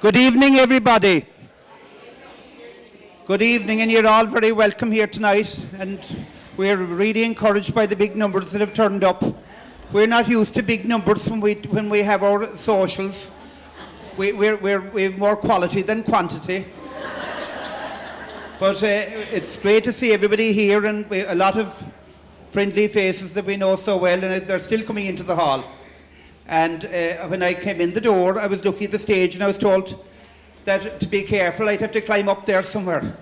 Good evening, everybody. Good evening, and you're all very welcome here tonight. And we're really encouraged by the big numbers that have turned up. We're not used to big numbers when we have our socials. We have more quality than quantity. But it's great to see everybody here, and a lot of friendly faces that we know so well, and they're still coming into the hall. And when I came in the door, I was looking at the stage and I was told that to be careful, I'd have to climb up there somewhere.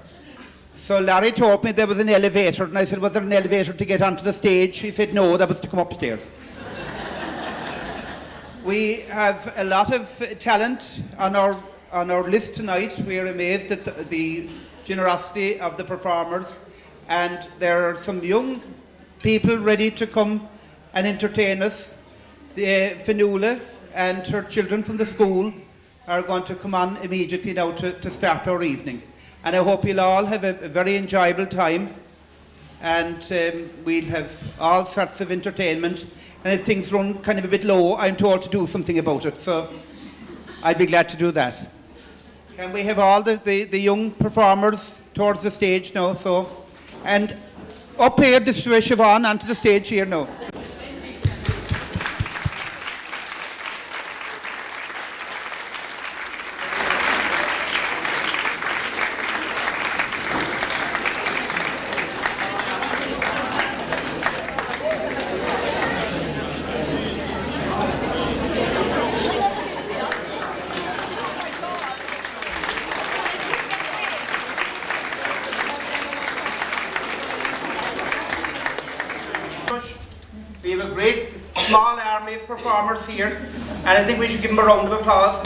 So Larry told me there was an elevator, and I said, was there an elevator to get onto the stage? He said, no, that was to come upstairs. We have a lot of talent on our list tonight. We are amazed at the generosity of the performers, and there are some young people ready to come and entertain us. Fionnuala and her children from the school are going to come on immediately now to start our evening. And I hope you'll all have a very enjoyable time, and we'll have all sorts of entertainment. And if things run kind of a bit low, I'm told to do something about it, so I'd be glad to do that. Can we have all the young performers towards the stage now? And up here, this is Siobhan, onto the stage here now. We have a great small army of performers here, and I think we should give them a round of applause.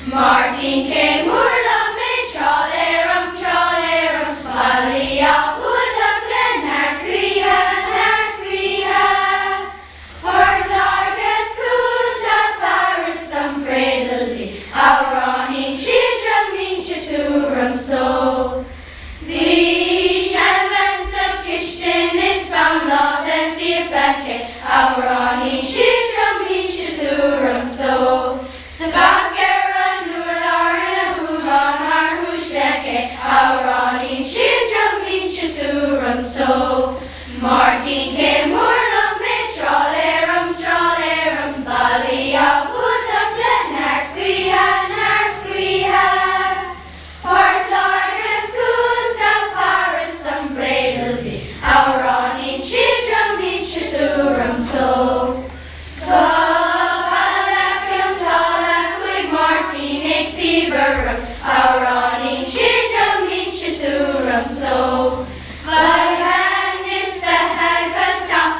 Martin came Murla me Choirm, Bali of Wooduglen, Nartwiha. Her largest Kunta Paris some cradledy, our running children mean Chisurum so. The Shalmans of Kishtin is found lot and fear packet, our running children mean Chisurum so. The Aurani children mean Chisurum so. Martin came Murla me Choirm, Bali of Wooduglen, Nartwiha. Part largest Kunta Paris some cradledy, Aurani children mean Chisurum so. Martin fever, Aurani children so. My hand is the hag, a top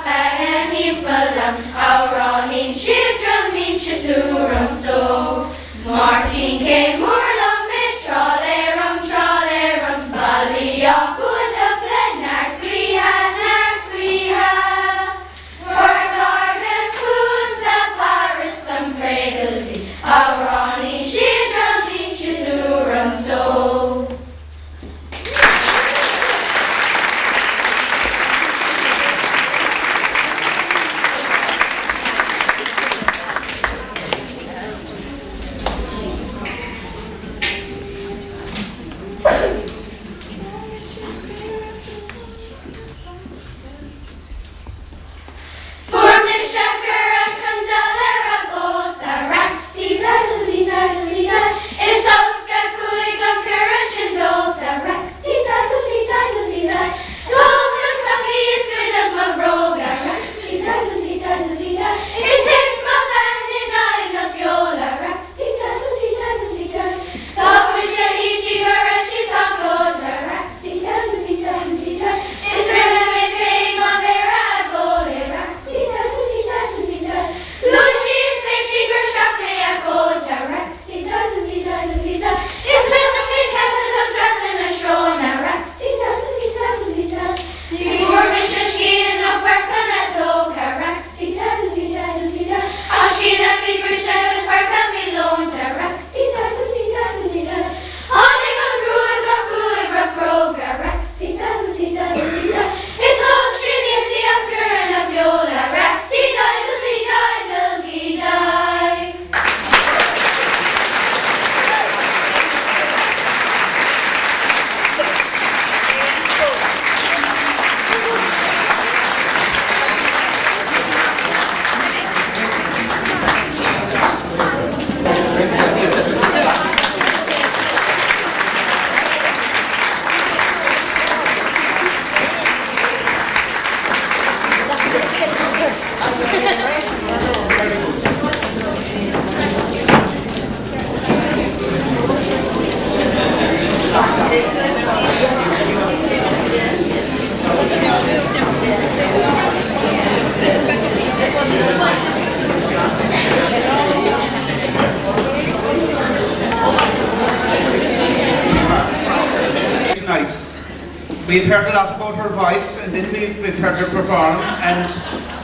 We've heard a lot about her voice, and then we've heard her perform, and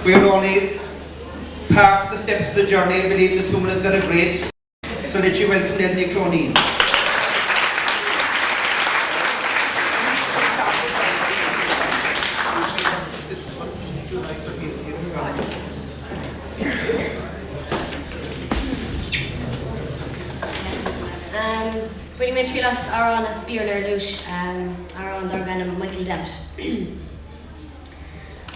we're only part of the steps of the journey. I believe this woman has got a great, so that she welcome Lenny Croneen. Pretty much we lost Áras Béal douche, around our venom Michael Dent.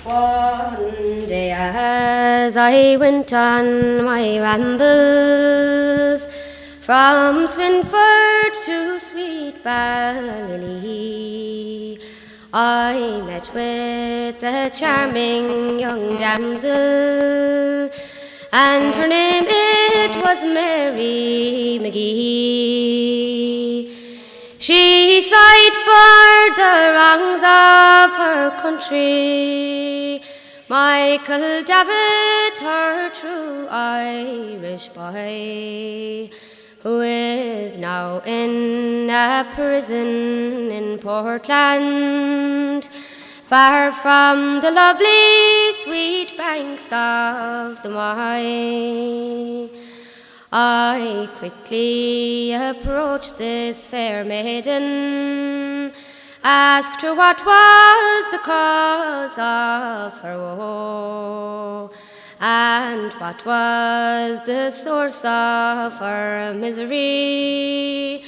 One day as I went on my rambles from Swinford to Sweet Ballylee, I met with a charming young damsel, and her name it was Mary McGee. She sighed for the wrongs of her country, Michael Davitt, her true Irish boy, who is now in a prison in Portland, far from the lovely sweet banks of the Wye. I quickly approached this fair maiden, asked her what was the cause of her woe, and what was the source of her misery,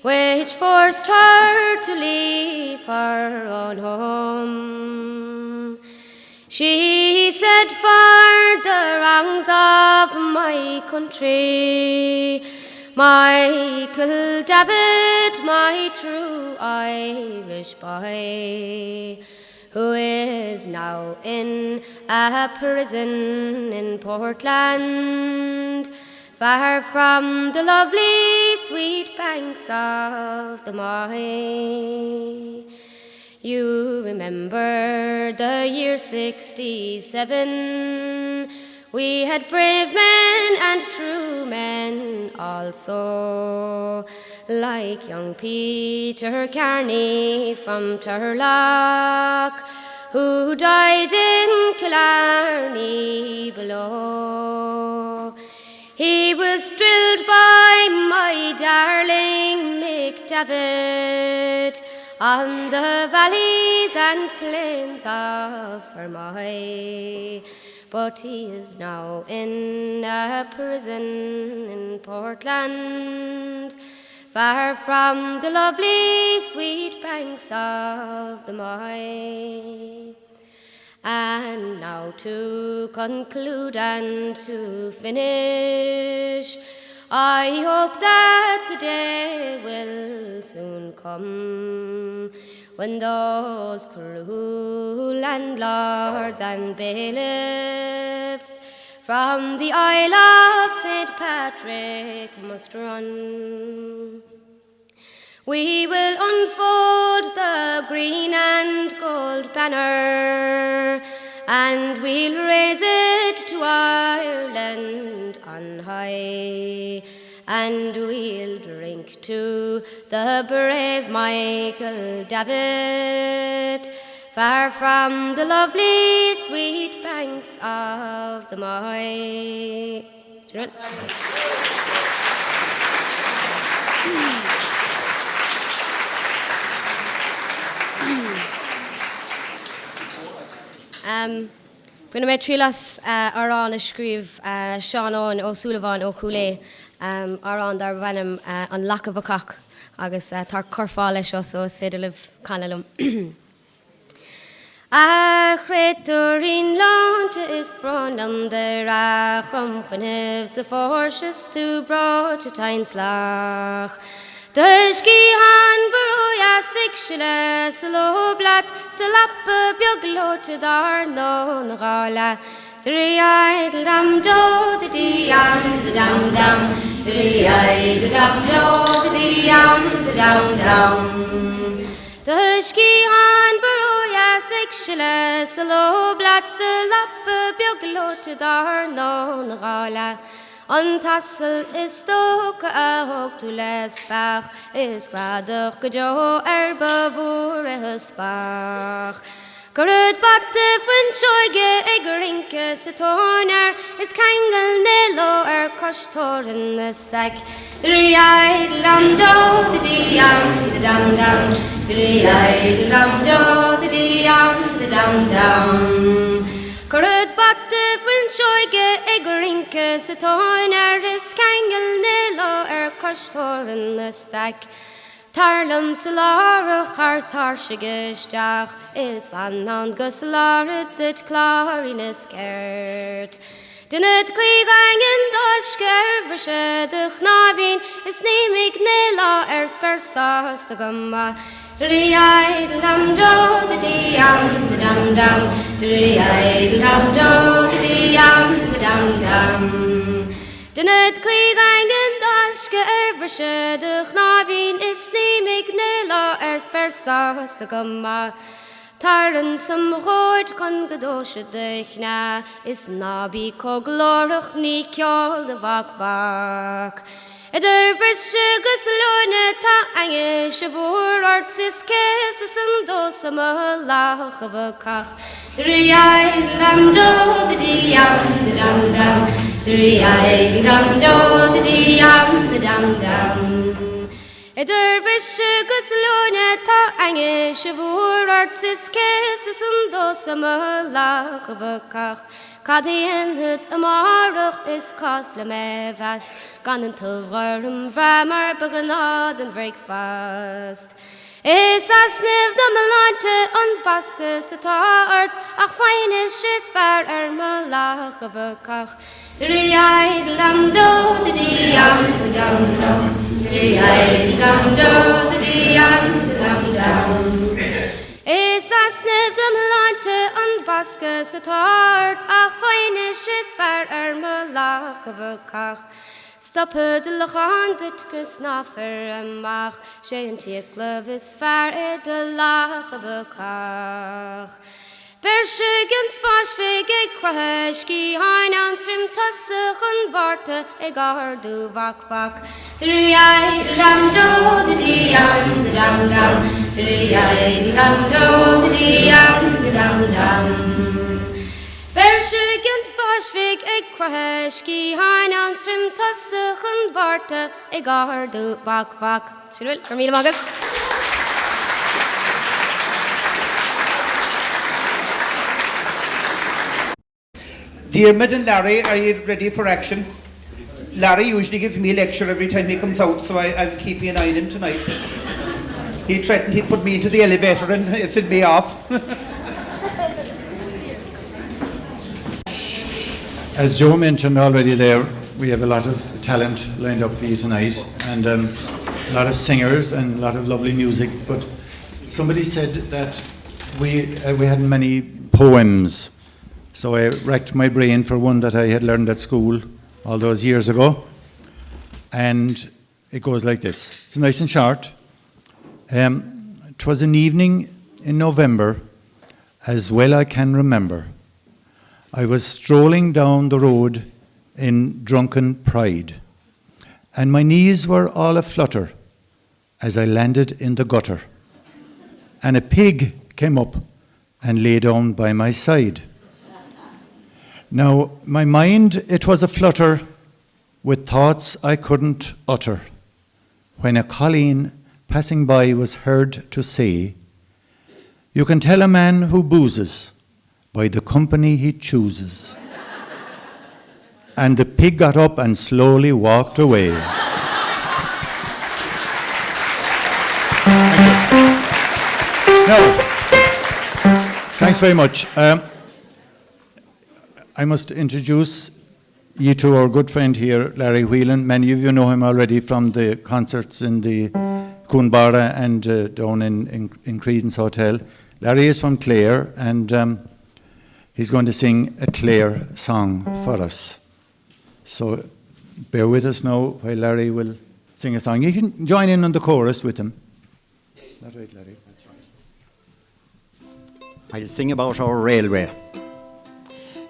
which forced her to leave her own home. She said, for the wrongs of my country, Michael Davitt, my true Irish boy, who is now in a prison in Portland, far from the lovely sweet banks of the Wye. You remember the year 67, we had brave men and true men also, like young Peter Carney from Turlock, who died in Killarney below. He was drilled by my darling Mick Davitt on the valleys and plains of Fermoy, but he is now in a prison in Portland, far from the lovely sweet banks of the Moy. And now to conclude and to finish, I hope that the day will soon come when those cruel landlords and bailiffs from the Isle of St. Patrick must run. We will unfold the green and gold banner, and we'll raise it to Ireland on high, and we'll drink to the brave Michael Davitt, far from the lovely sweet banks of the Moy. Buna mé trilas arán a scríb Seanón ó Súlaváin ó Chúlé arán dar bhainm an lac of a cock agus tar corfá leis os ó féidir libh canalum. A chréúín lánta is brandam de racham chuineh sa fórsis tú brot a tain slach. Dysgu han bwrwia sixile sloblat slappa bioglot dar non gala. Dri-ai the dam do the dam the dam dam. Dri-ai the dam do the dam the dam dam. Dysgu han bwrwia sixile sloblat slappa bioglot dar non gala. An tassel is stoke a hoog to lesbach, is gradig gejo bavoer husbach. Gerud batte van Choige rinke se toner, is kangel nelo kostoren de stek. Drie lam do, the dam dam, drie lam do, the dam dam. Gerud batte van Choige rinke se toner, is kangel nelo kostoren de stek. Tarlum salara chartar shigisteach is van an guslaret dit klarin is kert. Dinnet kligangen dosker versheduch navin is nemig nela spersas de gumma. Drie lam do the dam dam, drie lam do the dam dam. Dinnet kligangen doske versheduch navin is nemig nela spersas de gumma. Tarren som rood kon gedosje dechna is nabi koglorach ni kjol de vak. Der versjeges lone ta enge sjevor arts is kes is dosam lach bekach. Drie lam do the dam dam, drie lam do the dam dam. Der versjeges lone ta enge sjevor arts is kes is dosam lach bekach. Cadien hut amarach is castle me vast, gan en tovrarm vramar beganad and break fast. Is as sniv the melante on baskus at art, ach fine is fair malach of a kach. Drie lam do the dam dam, drie lam do the dam dam. Is as sniv the melante on baskus at art, ach fine is fair malach of a kach. Stop de lachan dit gesnaffer en mach, she en tieklev is fair de lach bekach. Persjegen sparsvig krashki hein ansrim tassach en warte gardu bak. Drie lam do the dam dam, drie lam do the dam dam. Persjegen sparsvig krashki hein ansrim tassach en warte gardu bak. Cheoil, Carmela Magan. Diarmid and Larry, are you ready for action? Larry usually gives me a lecture every time he comes out, so I'm keeping an eye on him tonight. He threatened he'd put me into the elevator and send me off. As Joe mentioned already there, we have a lot of talent lined up for you tonight, and a lot of singers and a lot of lovely music, but somebody said that we had many poems. So I racked my brain for one that I had learned at school all those years ago. And it goes like this. It's nice and short. 'Twas an evening in November, as well I can remember. I was strolling down the road in drunken pride, and my knees were all aflutter as I landed in the gutter. And a pig came up and lay down by my side. Now, my mind, it was a flutter with thoughts I couldn't utter, when a colleen passing by was heard to say, "You can tell a man who boozes by the company he chooses." And the pig got up and slowly walked away. No, thanks very much. I must introduce you to our good friend here, Larry Whelan. Many of you know him already from the concerts in the Coonbarra and down in Credence Hotel. Larry is from Clare, and he's going to sing a Clare song for us. So bear with us now while Larry will sing a song. You can join in on the chorus with him. That's right, Larry. That's right. I'll sing about our railway.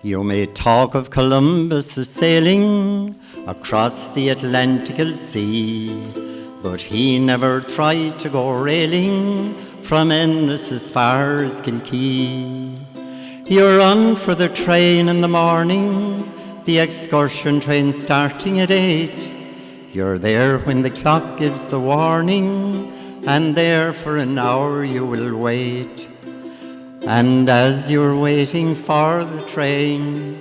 You may talk of Columbus sailing across the Atlantic Sea. But he never tried to go railing from Ennis as far as Kilkee. You run for the train in the morning, the excursion train starting at 8. You're there when the clock gives the warning, and there for an hour you will wait. And as you're waiting for the train,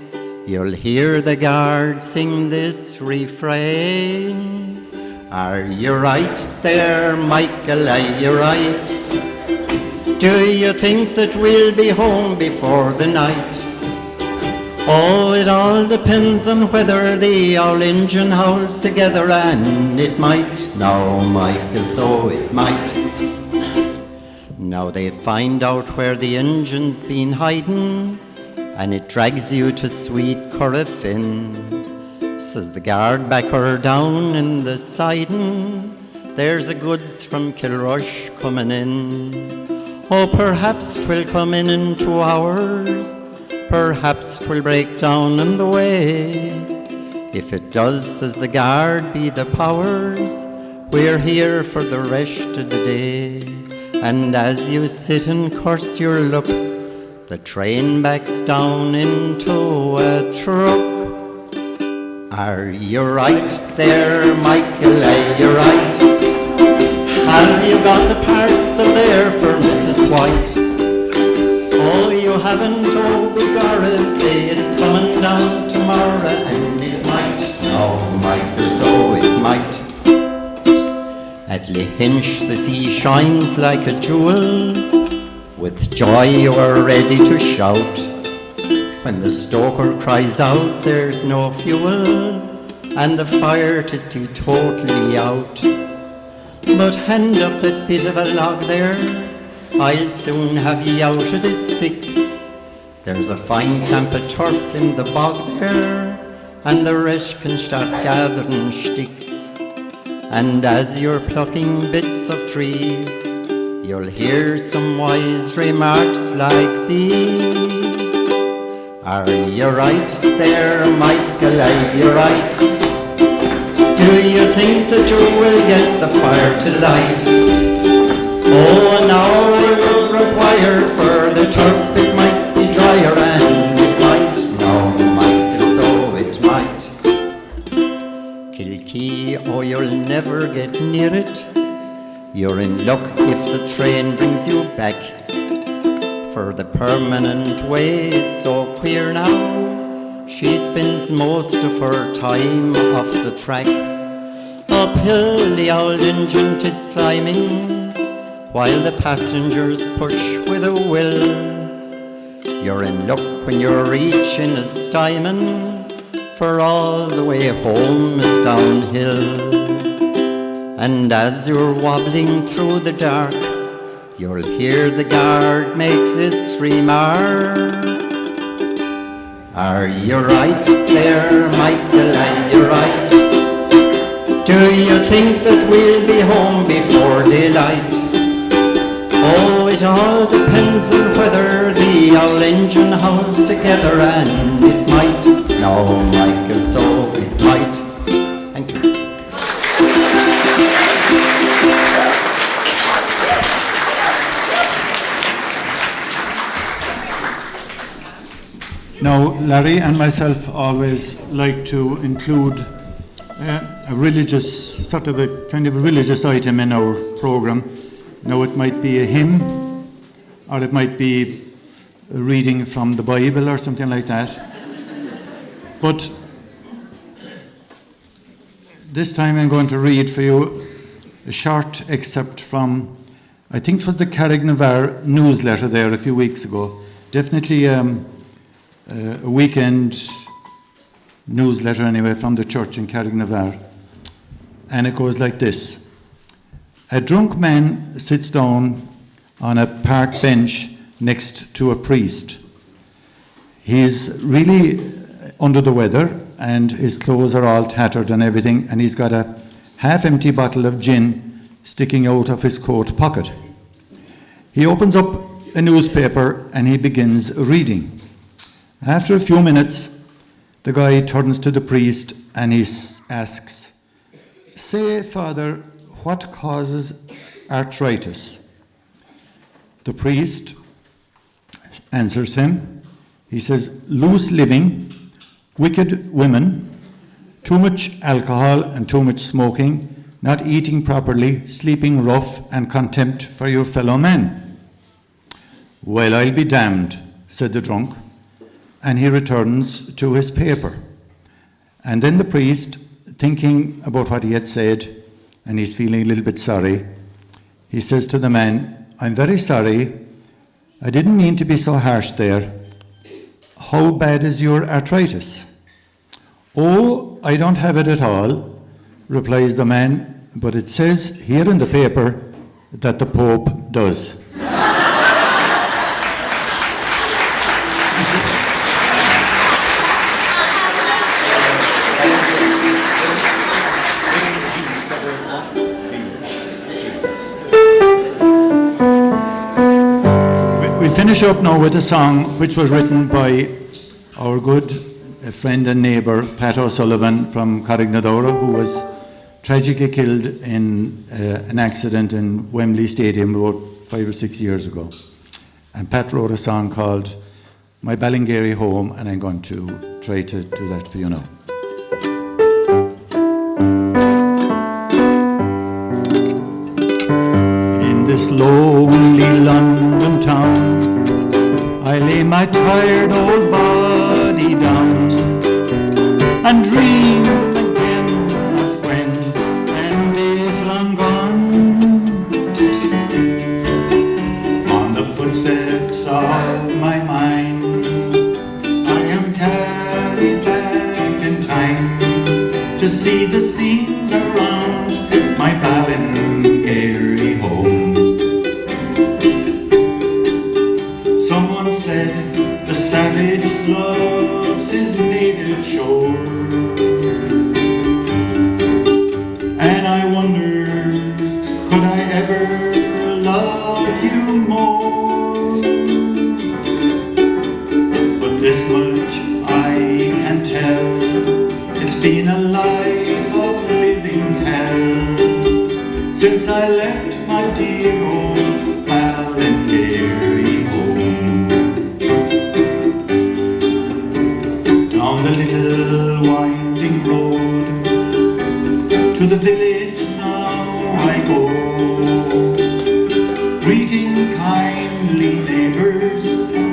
you'll hear the guard sing this refrain. Are you right there, Michael, are you right? Do you think that we'll be home before the night? Oh, it all depends on whether the old engine howls together, and it might. Now, Michael, so it might. Now they find out where the engine's been hiding, and it drags you to sweet Corrafin. Says the guard back her down in the siding, there's a goods from Kilrush coming in. Oh, perhaps 'twill come in 2 hours, perhaps 'twill break down on the way. If it does, says the guard, be the powers, we're here for the rest of the day. And as you sit and curse your luck, the train backs down into a truck. Are you right there, Michael, are you right? Have you got the parcel there for Mrs. White? Oh, you haven't, oh, begorra, say it's coming down tomorrow, and it might. Oh, Michael, so it might. At Lahinch the sea shines like a jewel, with joy you are ready to shout. When the stoker cries out there's no fuel, and the fire 'tis totally out. But hand up that bit of a log there, I'll soon have ye out of this fix. There's a fine clump of turf in the bog there, and the rest can start gathering sticks. And as you're plucking bits of trees, you'll hear some wise remarks like these. Are you right there, Michael, are you right? Do you think that you will get the fire to light? Oh, an hour it would require, for the turf it might be drier, and it might. No, Michael, so it might. Kilkee, oh, you'll never get near it. You're in luck if the train brings you back, for the permanent way is so queer now. She spends most of her time off the track. Uphill the old engine 'tis climbing, while the passengers push with a will. You're in luck when you're reaching a stymon, for all the way home is downhill. And as you're wobbling through the dark, you'll hear the guard make this remark. Are you right there, Michael, are you right? Do you think that we'll be home before daylight? Oh, it all depends on whether the old engine howls together, and it might. No, Michael, so it might. Thank you. Now, Larry and myself always like to include a religious, sort of a kind of a religious item in our program. Now, it might be a hymn, or it might be a reading from the Bible or something like that. But this time I'm going to read for you a short excerpt from, I think it was the Carrick-Navarre newsletter there a few weeks ago. Definitely a weekend newsletter anyway from the church in Carrick-Navarre. And it goes like this. A drunk man sits down on a park bench next to a priest. He's really under the weather, and his clothes are all tattered and everything, and he's got a half-empty bottle of gin sticking out of his coat pocket. He opens up a newspaper and he begins reading. After a few minutes, The guy turns to the priest and he asks, "Say, Father, what causes arthritis?" The priest answers him. He says, "Loose living, wicked women, too much alcohol and too much smoking, not eating properly, sleeping rough, and contempt for your fellow men." "Well, I'll be damned," said the drunk, and he returns to his paper. And then the priest, thinking about what he had said, and he's feeling a little bit sorry, he says to the man, "I'm very sorry. I didn't mean to be so harsh there. How bad is your arthritis?" "Oh, I don't have it at all," replies the man, "but it says here in the paper that the Pope does." We'll finish up now with a song which was written by our good friend and neighbour Pat O'Sullivan from Carrignadora, who was tragically killed in an accident in Wembley Stadium about 5 or 6 years ago. And Pat wrote a song called "My Ballingeary Home," and I'm going to try to do that for you now. In this lonely London town, I lay my tired old body down and dream again of friends and days long gone. On the footsteps of my mind, I am carried back in time to see the scenes around my Ballingeary home. Someone said the savage loves his native shore, and I wonder, could I ever love you more? But this much I can tell, it's been a life of living hell since I left my dear old Ballingeary home. Down the little winding road to the village now I go, greeting kindly neighbours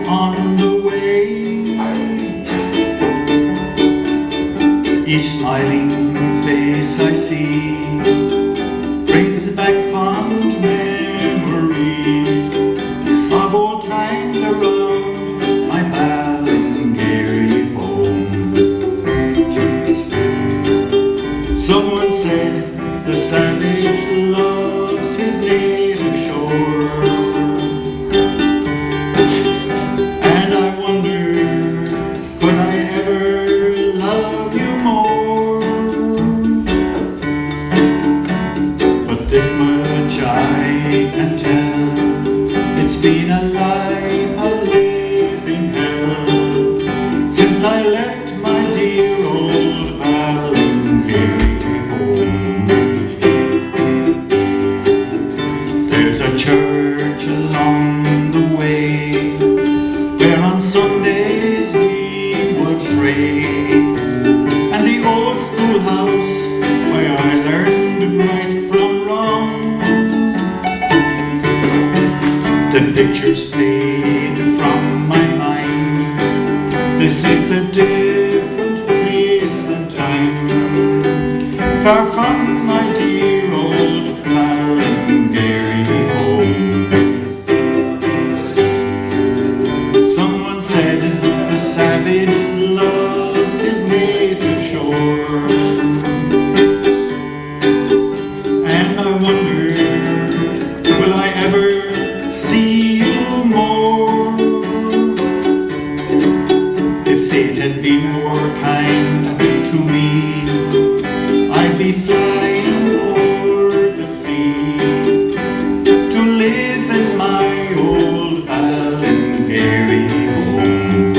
on the way. Each smiling face I see brings back fond memories of old times around my Ballingeary home. Someone said the savage loves his native shore, and I wonder, could I ever love you more? But this much I can tell, it's been a life of living hell since I left my dear old Ballingeary home. There's a church along the way where on Sundays we would pray, and the old schoolhouse where I learned right from wrong. The pictures fade from my mind. This is a different place and time, far from my dear old Ballingeary home. Someone said the savage loves his native shore, and I wonder, will I ever see you more? If fate had been more kind to me, I'd be flying over the sea to live in my old Ballingeary home.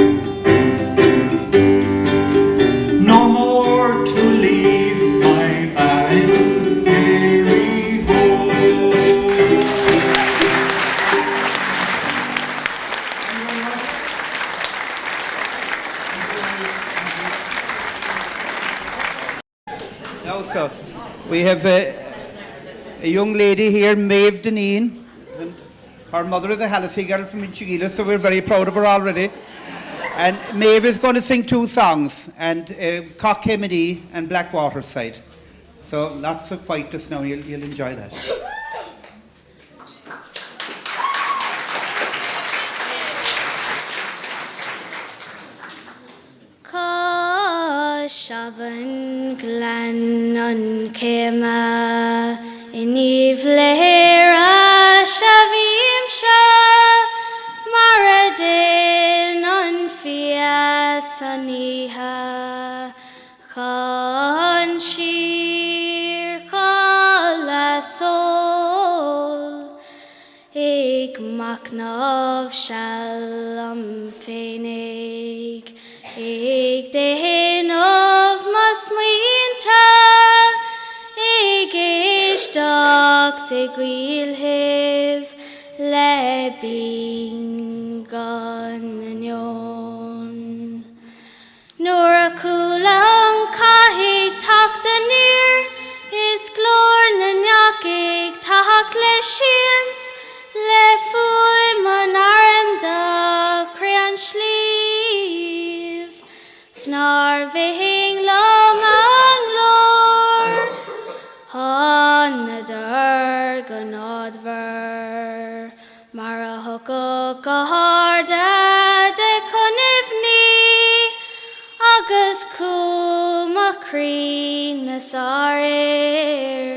We have a young lady here, Maeve Deneen. And her mother is a Hallisey girl from Cheoil, so we're very proud of her already. And Maeve is going to sing 2 songs, and Cock Hemedy and Blackwater Side. So lots of quietness now, you'll enjoy that. Shavan glen on kema in Ivlera Shavim Sha Maradin on Fia Saniha Khan Shir Kalasol Ik Maknov Shalom Fenig Ik dehin of masmuinta Ik ishtak te gwilhiv lebing ganyon Nura kulang kahig takdanir Is glor nanyakig tahak leshins Lefui manarem da krian shliv Snarving long ang lord Hanadar ganadver Marahoko kaharda de konivni Agus kumakri nasarir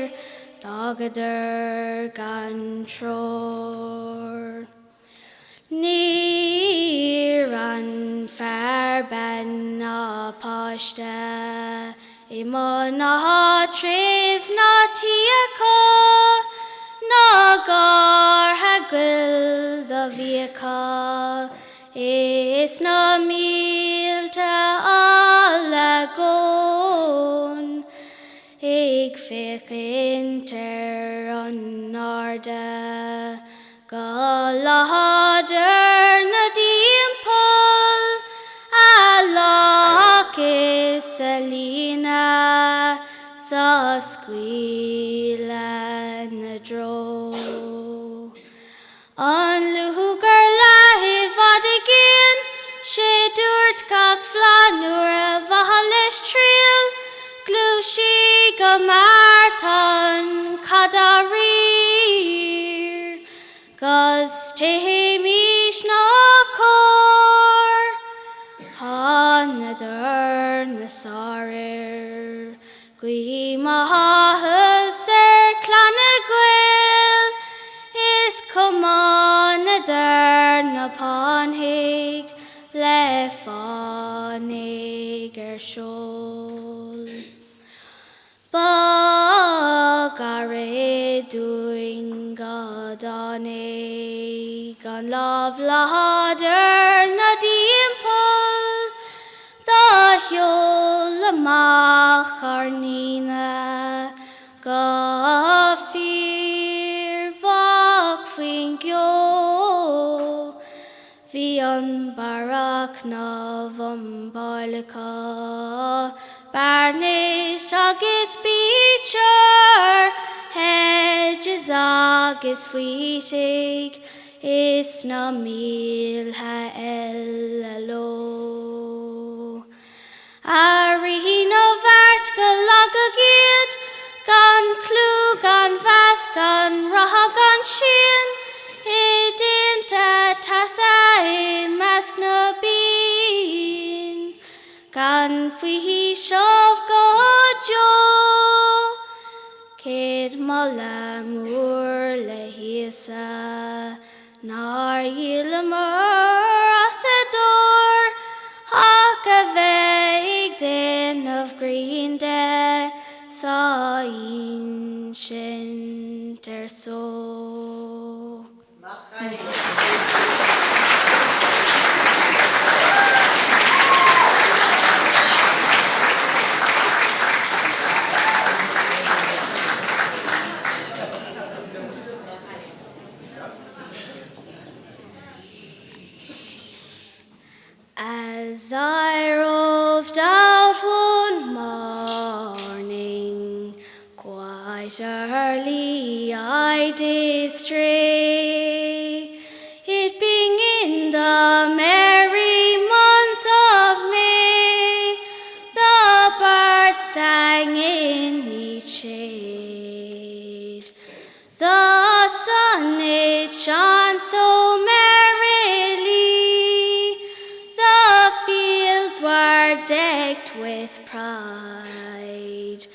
Dagadar gantror Niran farban na pashta Imana triv na tiaka Nagar hagil da viaka Is na milta alagon Ik fik inter an narda Galahader na dimpel Alakis Selina sa squila na dro An lugar lahi vadigin She durt kak flanur vahalish trill Glushi gamartan kadarir Gaz tehemish na kor Hanadar nasarir Gui mahaser clanagwil Is comanadar napanhig Lefanig ershol Bagare doing gadane Gan love lahader na dimpel Dahyol macharnina Gafir vakfingyo Vian barak navam balika Barnish agis beecher Hedges agis fweetig Is na mil ha ellalo Arina vart galagagid Gan clw gan vas gan raha gan shin Idinta tasa mask na bin Gan fwi shov gojo Kid malamur lehisa Nar yilamur asador Hakaveig din of green de Sa ancient so As I roved out one morning, quiet decked with pride,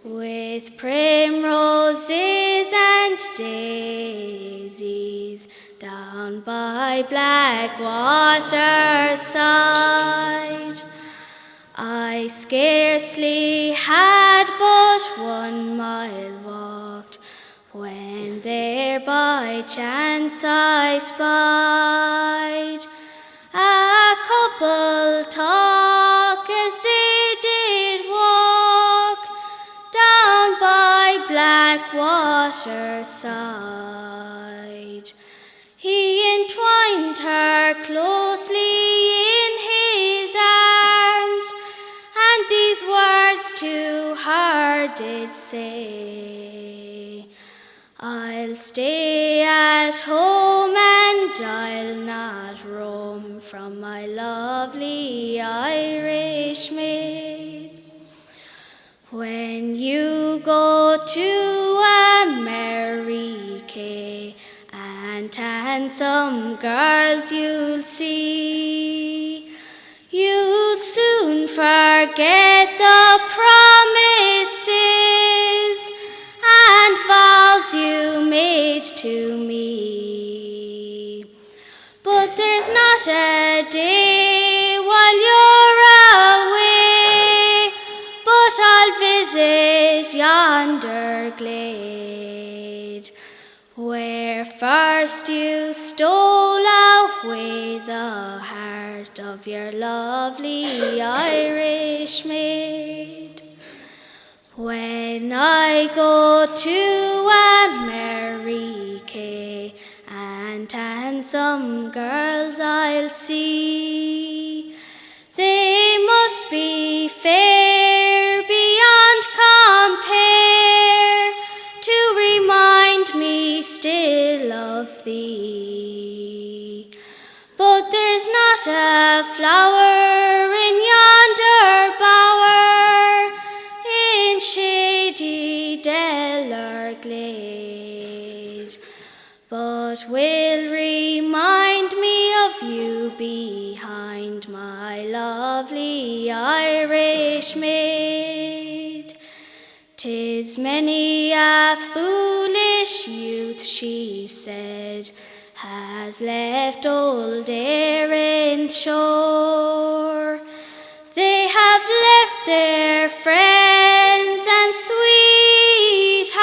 with primroses and daisies, down by Blackwater side. I scarcely had but 1 mile walked, when there by chance I spied a couple talk as they did walk, down by Blackwater side. He entwined her closely in his arms, and these words to her did say, I'll stay at home and I'll not roam from my lovely Irish maid. When you go to America and handsome girls you'll see, you'll soon forget the promises and vows you made to me. But there's not a day while you're away but I'll visit yonder glade, where first you stole away the heart of your lovely Irish maid. When I go to America and handsome girls I'll see, they must be fair beyond compare to remind me still of thee. But there's not a flower in yonder bower, in shady dell or glade, but will remind me of you behind my lovely Irish maid. 'Tis many a foolish youth, she said, has left old Erin's shore. They have left their friends and sweethearts,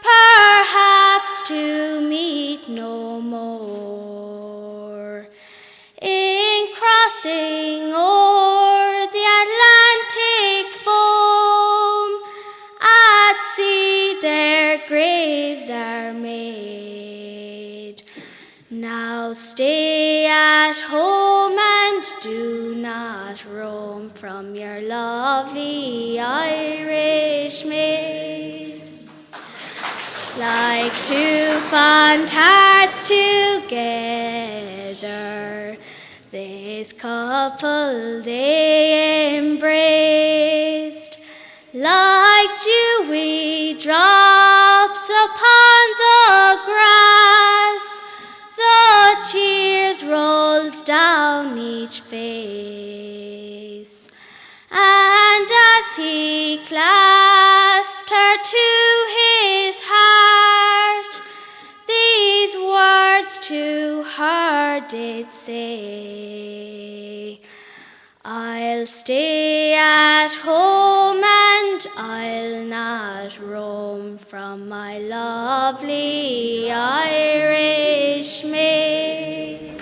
perhaps to meet no more. In crossing o'er the Atlantic foam, at sea their graves are made. Now stay at home and do not roam from your lovely Irish maid. Like two fond hearts together, this couple they embraced, like dewy drops upon the grass. The tears rolled down each face, and as he clasped her to his heart, these words to her did say, I'll stay at home and I'll not roam from my lovely Irish maid.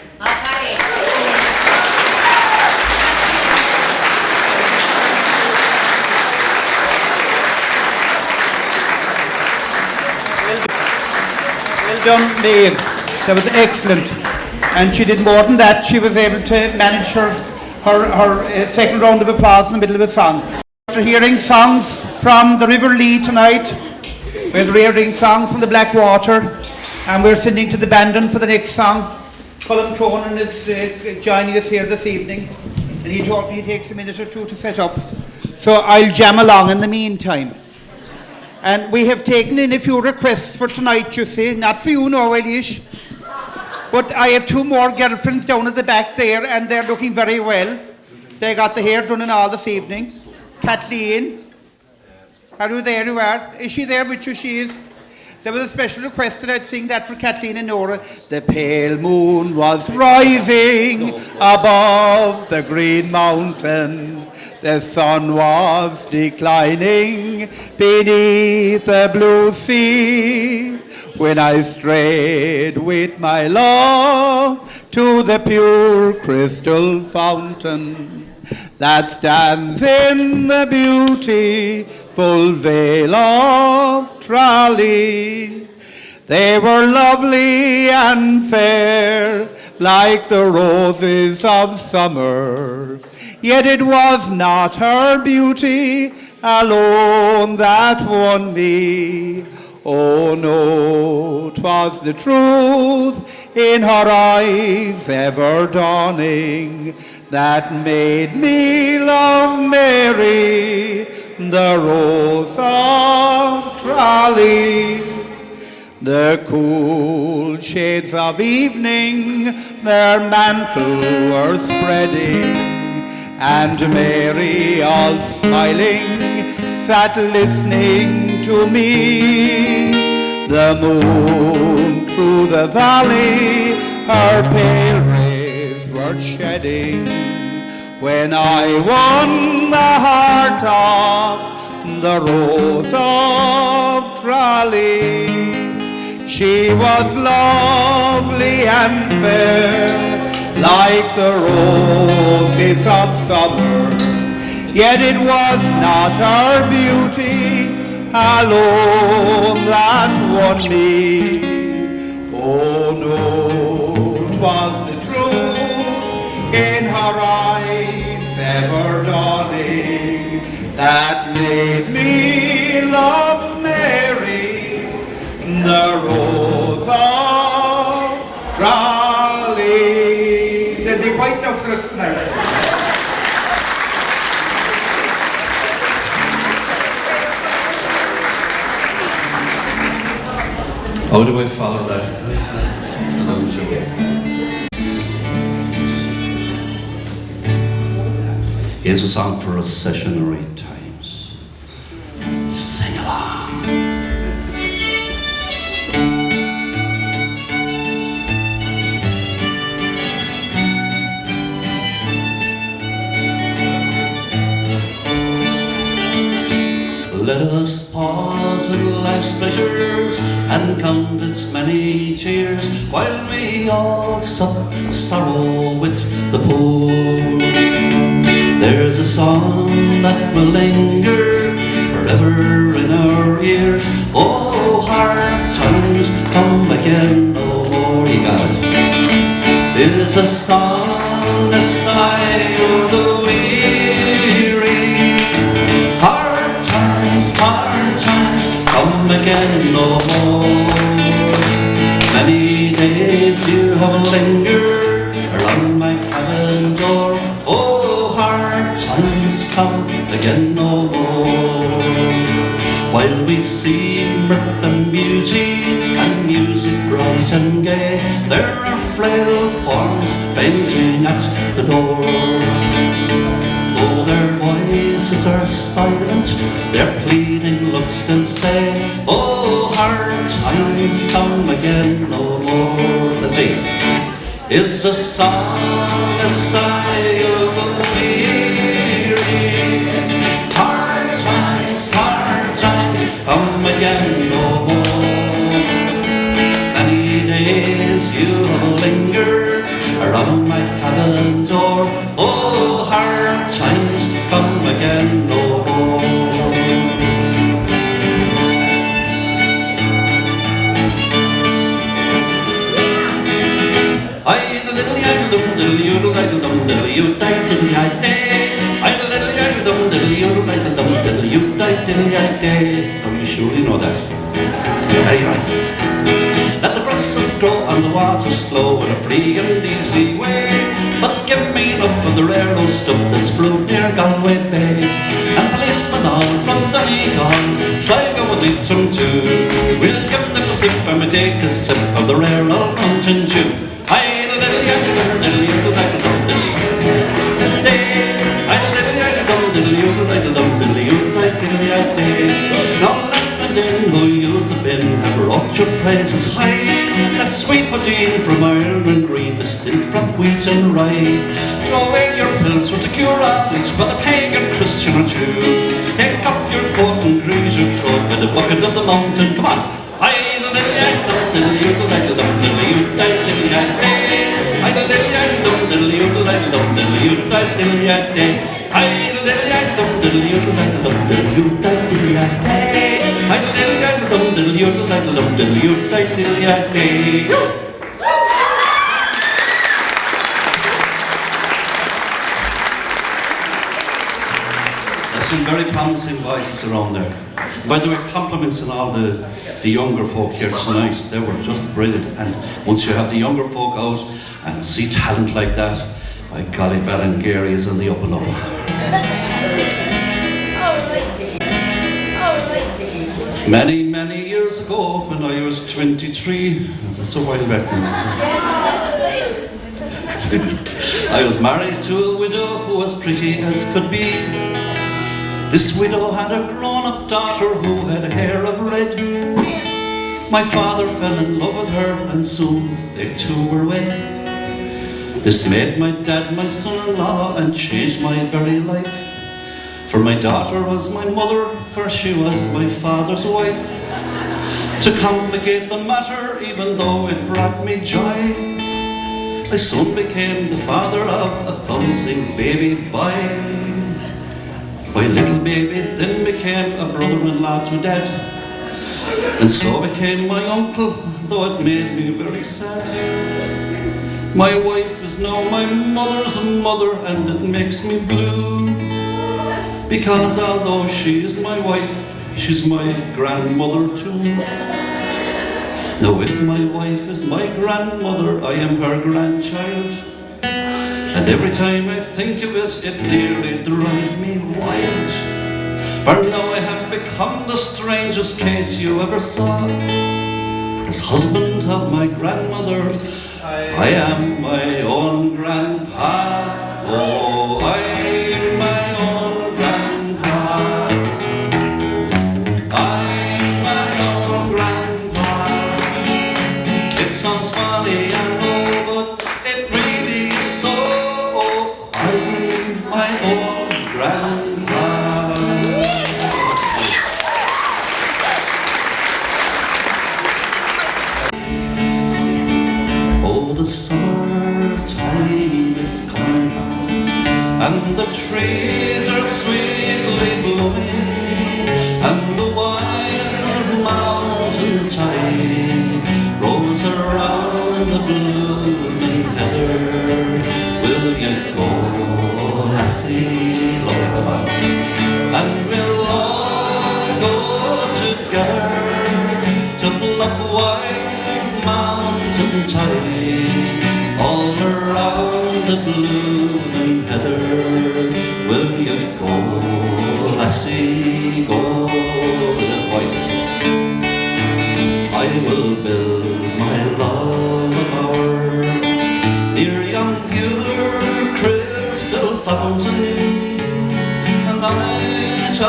Well done, Maeve. That was excellent. And she did more than that. She was able to manage her second round of applause in the middle of a song. After hearing songs from the River Lee tonight, we're hearing songs from the Blackwater, and we're sending to the Bandon for the next song. Colin Cronin is joining us here this evening, and he told me it takes a minute or two to set up. So I'll jam along in the meantime. And we have taken in a few requests for tonight, you see. Not for you, no, Elish. But I have two more girlfriends down at the back there, and they're looking very well. They got the hair done and all this evening. Kathleen, are you there? You are. Is she there with you? She is. There was a special request that I'd sing that for Kathleen and Nora. The pale moon was rising above the green mountain. The sun was declining beneath the blue sea. When I strayed with my love to the pure crystal fountain that stands in the beautiful vale of Tralee. They were lovely and fair, like the roses of summer. Yet it was not her beauty alone that won me. Oh no, 'twas the truth in her eyes ever dawning that made me love Mary, the Rose of Tralee. The cool shades of evening their mantle were spreading, and Mary, all smiling, sat listening to me. The moon through the valley her pale rays were shedding when I won the heart of the Rose of Tralee. She was lovely and fair, like the roses of summer. Yet it was not her beauty alone that won me. Oh no, 'twas the truth in her eyes ever dawning that made me love Mary, the Rose of Tralee. They'll be quite enough for us tonight. How do I follow that? Here's a song for us sessionary times. Sing along. Let us pause in life's pleasures and count its many tears, while we all sup sorrow with the poor. There's a song that will linger forever in our ears. Oh, hard times come again, no more. You got it. There's a song, a sigh of the weary. Hard times come again no more. Many days you have lingered around my cabin door. Oh, hard times come again no more. While we see mirth and beauty and music bright and gay, there are frail forms fainting at the door. Though their voices are silent, their pleading looks still say, oh, hard times come again no more. Let's see. Is a song a sigh of the weary? Hard times come again no more. Many days you have lingered around my cabin door. Oh, hard times come again no more. Oh, you surely know that. Very right. Let the grasses grow and the waters flow in a free and easy way, but give me enough of the rare old stuff that's brewed near Galway Bay. And policemen on from Donegal, Sligo and Leitrim too, we'll give them a sip and we take a sip of the rare old Mountain Dew. your praises high. That sweet poteen from Ireland green, distilled from wheat and rye. Throw away your pills for to cure all this, whether pagan, Christian or Jew. Take off your coat and grease your throat with the bucket of the mountain. Come on! There's some very promising voices around there. By the way, compliments on all the younger folk here tonight. They were just brilliant. And once you have the younger folk out and see talent like that, by golly, Ballingeary is on the up and up. Many, many years ago, when I was 23, that's a while back now. I was married to a widow who was pretty as could be. This widow had a grown-up daughter who had hair of red. My father fell in love with her and soon they two were wed. This made my dad my son-in-law and changed my very life. For my daughter was my mother, for she was my father's wife. To complicate the matter, even though it brought me joy, I soon became the father of a bouncing baby boy. My little baby then became a brother-in-law to dad, and so became my uncle, though it made me very sad. My wife is now my mother's mother, and it makes me blue, because although she is my wife, she's my grandmother too. Now if my wife is my grandmother, I am her grandchild, and every time I think of it, it nearly drives me wild. For now I have become the strangest case you ever saw. As husband of my grandmother, I am my own grandpa. Oh, I'm my own grandpa. I'm my own grandpa. It sounds funny, I know, but it really is so. I'm my own grandpa. Oh, the summertime is coming, and the trees are sweetly blowing, and the wild mountain tide rolls around the blooming heather. Will you go, lassie, love? And we'll all go together to pluck wild mountain tide all around the blooming heather. Will you go, lassie, go? There's voices. I will build my love bower near yon pure crystal fountain, and on it I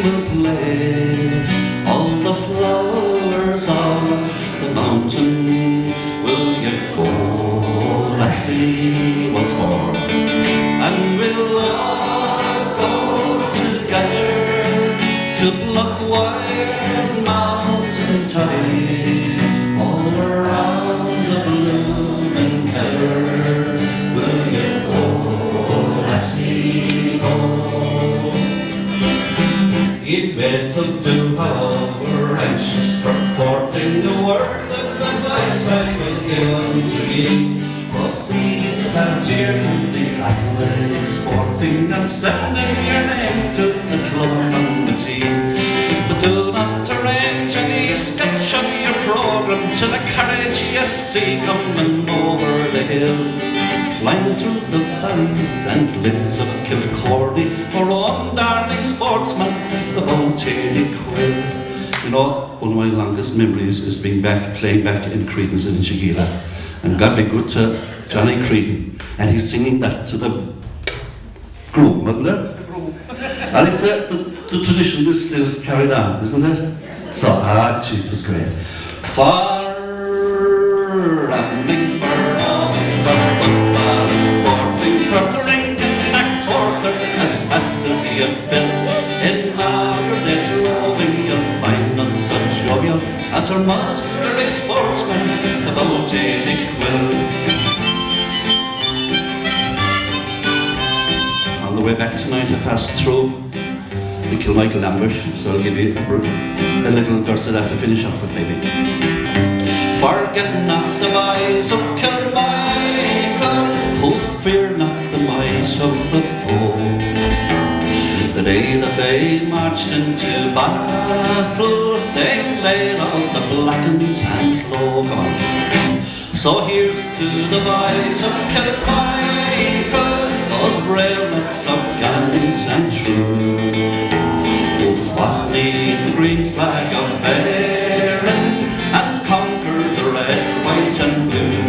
will place all the flowers of the mountain. Will you go, lassie, once more? And we'll all go together to pluck wild mountain tide all around the blooming heather. Will you go, lassie, go? Ye beds of dew, how we're anxious for courting the word of the voice I will give unto ye. Proceed that dear to the athletic sporting, and sending your names to the club committee. But do not arrange any sketch of your programme till a carriage you see coming over the hill, flying through the valleys and glens of Kilcordy, our own darling sportsman, the Átha'n. You know, one of my longest memories is being playing back in Creedon's in Cheoil, and God be good to Johnny Creedon, and he's singing that to the groom, wasn't it? And it's the tradition is still carried on, isn't it? So, gee, it was great. Far rambling bird, forting, fluttering in that quarter, as fast as he had been. In our days roving, you'll find none such jovial as our masquerade sportsman, about Átha'n quill. On the way back tonight, I passed through the Kilmichael ambush, so I'll give you a little verse of that to finish off with, maybe. Forget not the mice of Kilmichael, who fear not the mice of the foe. The day that they marched into battle, they laid all the blackened hands low. Come on. So here's to the boys of Kilmichael, those brave lads of gallant and true, who fought beneath the green flag of Erin and conquered the red, white and blue.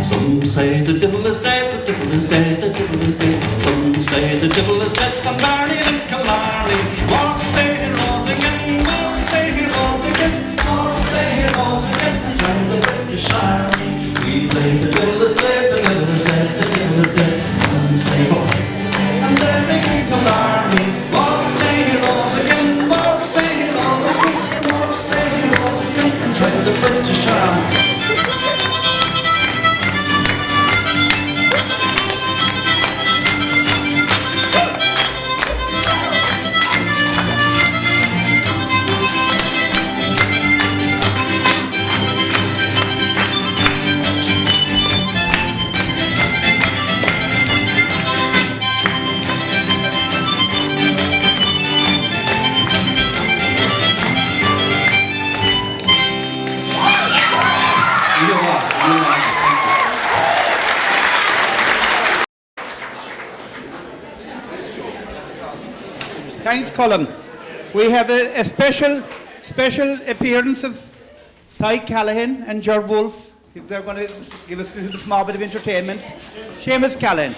Some say the devil is dead, the devil is dead, the devil is dead. Some say the devil is dead and Barney and Killarney. More say he rose again, more say he rose again, more say he rose again, and joined the British Army. We say the devil is dead, the devil is dead, the devil is dead. Some say go, and then in Killarney. More say he rose again, more say he rose again, more say he rose again, and joined the British Army. Thanks, Colm. We have a special appearance of Ty Callahan and Ger Wolf. They're going to give us a little small bit of entertainment. Seamus Callahan.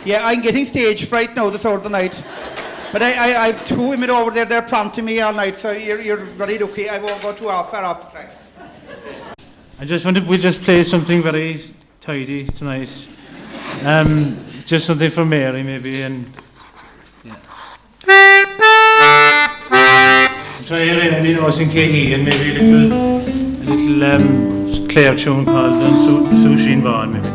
Yeah, I'm getting stage fright now this hour of the night. But I have two women over there, they're prompting me all night, so you're very lucky. I won't go too far off the track. We just play something very tidy tonight. Just something for Mary, maybe, and yeah. Try any noise in KE and maybe a little Clare tune called Sushi and Vaughan, maybe.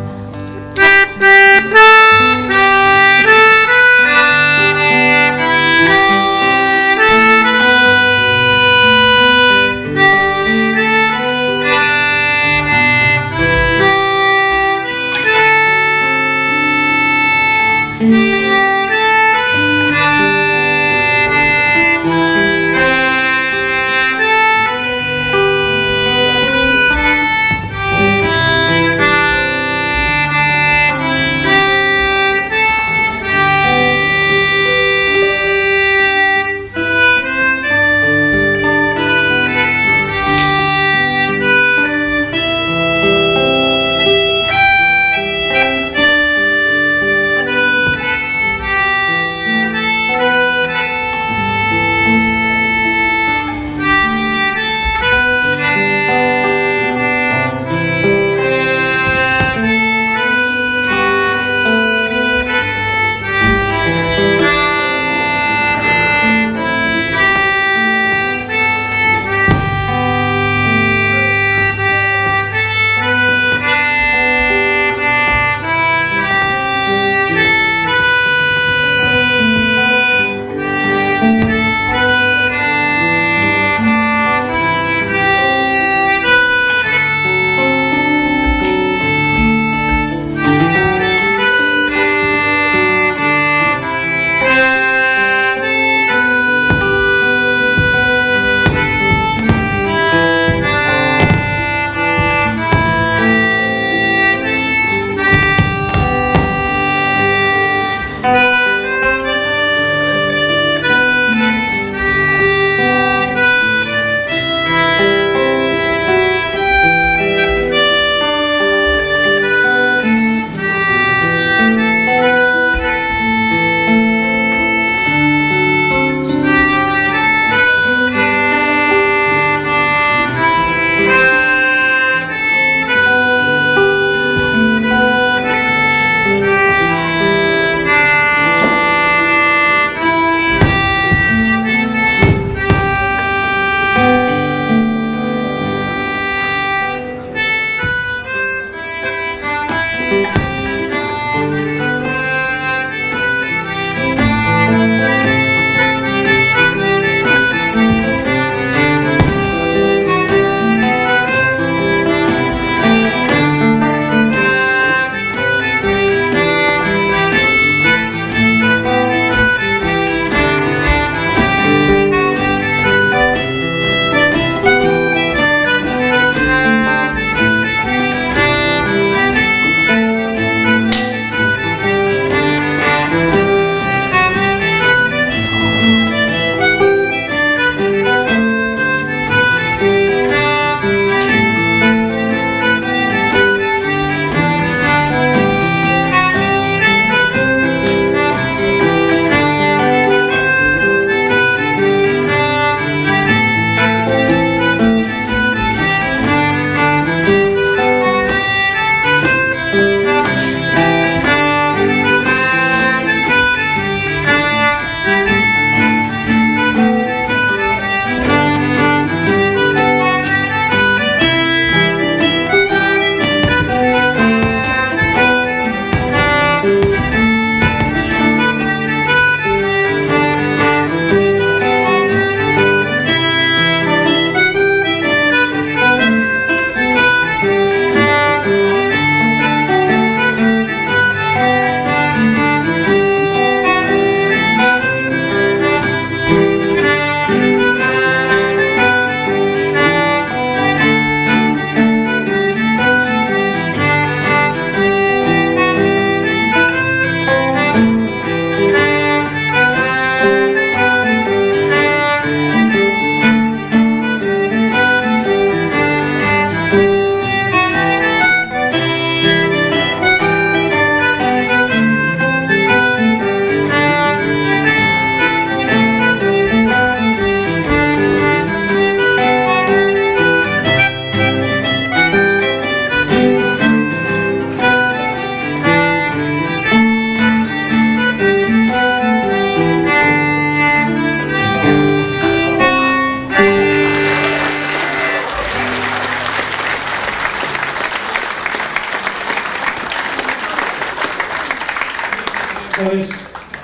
Oes,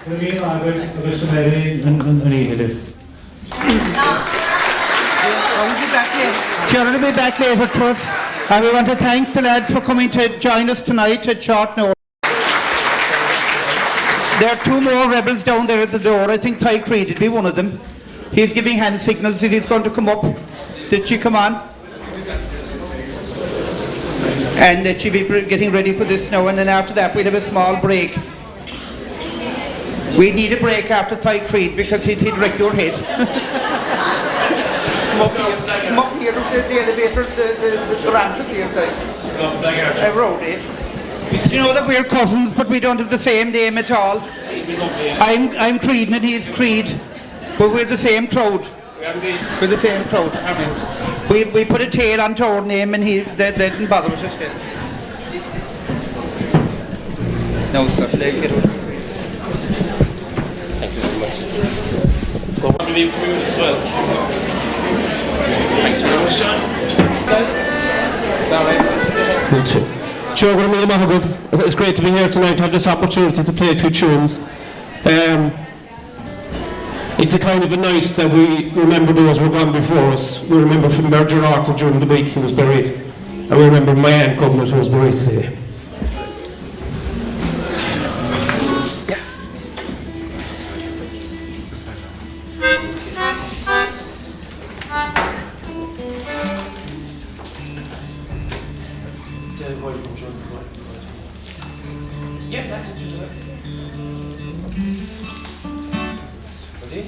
gyda fi agor y symeru yn ei gilydd. Cheoil will be back later to us. And we want to thank the lads for coming to join us tonight at short notice. There are 2 more rebels down there at the door. I think Ty Creed would be one of them. He's giving hand signals that he's going to come up. Did she come on? And she'll be getting ready for this now, and then after that we'll have a small break. We need a break after Ty Creed because he'd wreck your head. Come up here, the elevator, the ramp is here, Ty. Road, eh? You know that we're cousins, but we don't have the same name at all. I'm Creed and he's Creed, but we're the same crowd. We're the same crowd. We put a tail onto our name and they didn't bother with it. No, sir. Thank you very much. Go on to be communities as well. Thanks very much, John. Sorry. Sure, it's great to be here tonight to have this opportunity to play a few tunes. It's a kind of a night that we remember those who were gone before us. We remember from Ghaorthaidh during the week he was buried. And we remember my aunt Governor who was buried today. Yeah, that's it. Ready?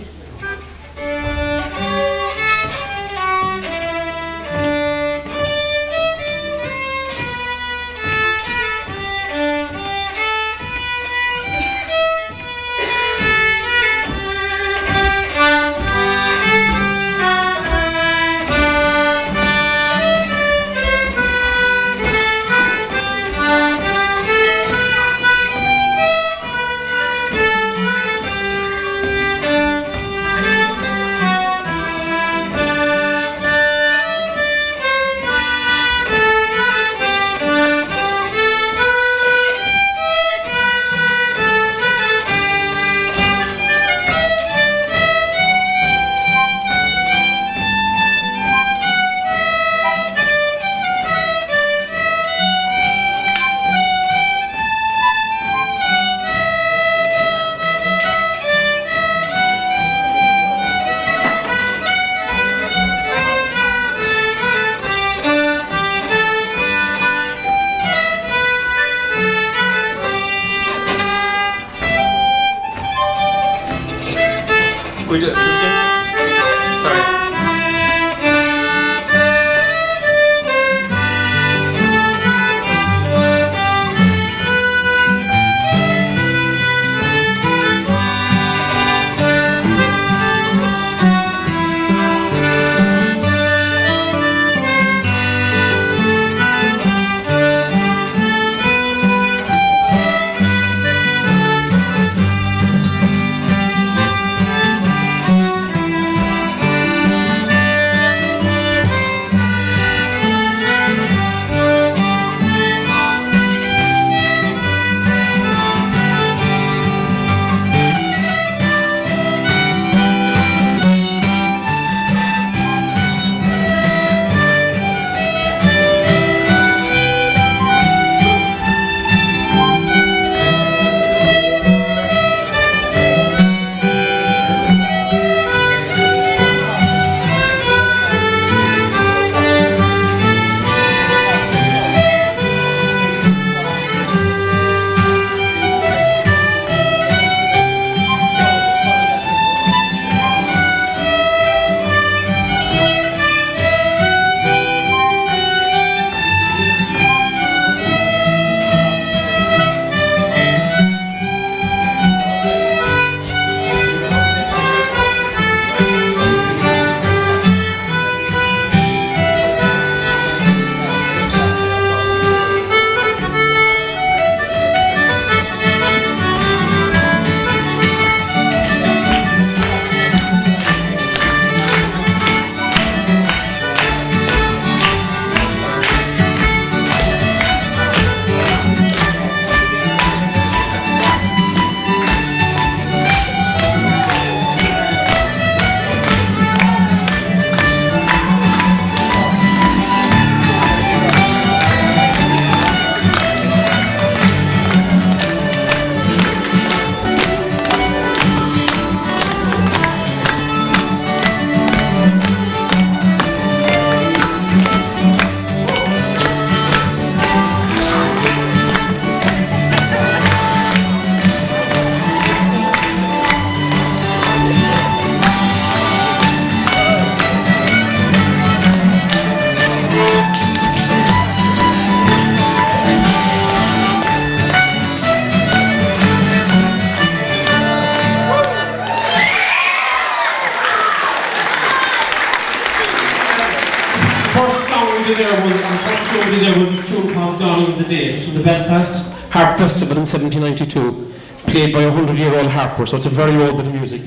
originally there was a tune called Dawning of the Day. It was from the Belfast Harp Festival in 1792, played by a 100-year-old harper, so it's a very old bit of music.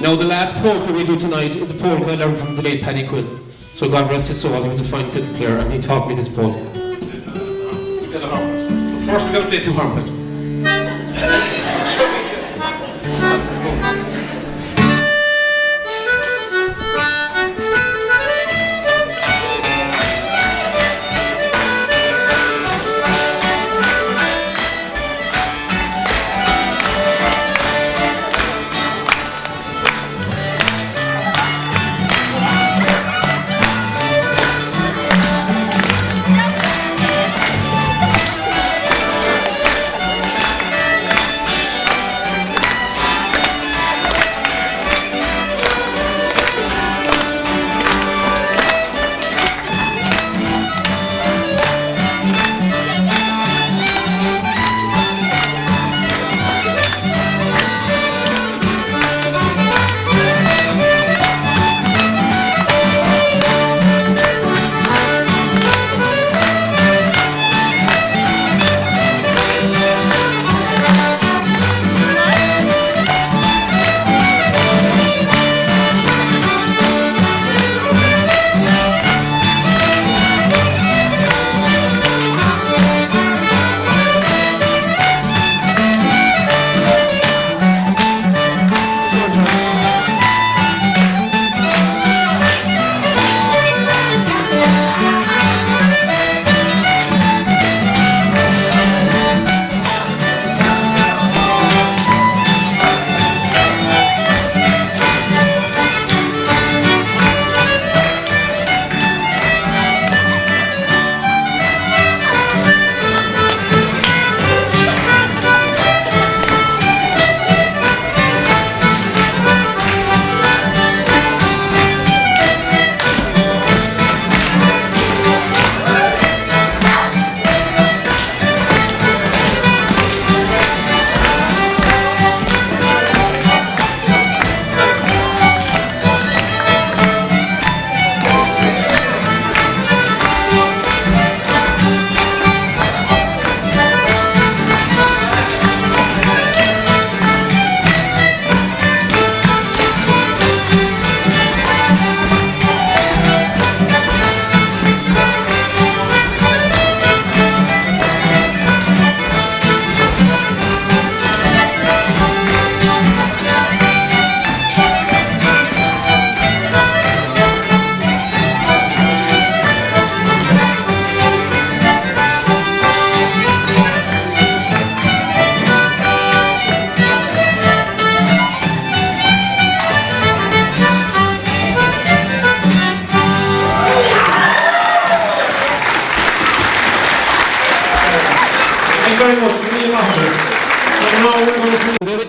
Now the last polka we do tonight is a polka I learned from the late Paddy Quill. So God rest his soul, he was a fine fiddle player and he taught me this polka. First we're going to play 2 harp.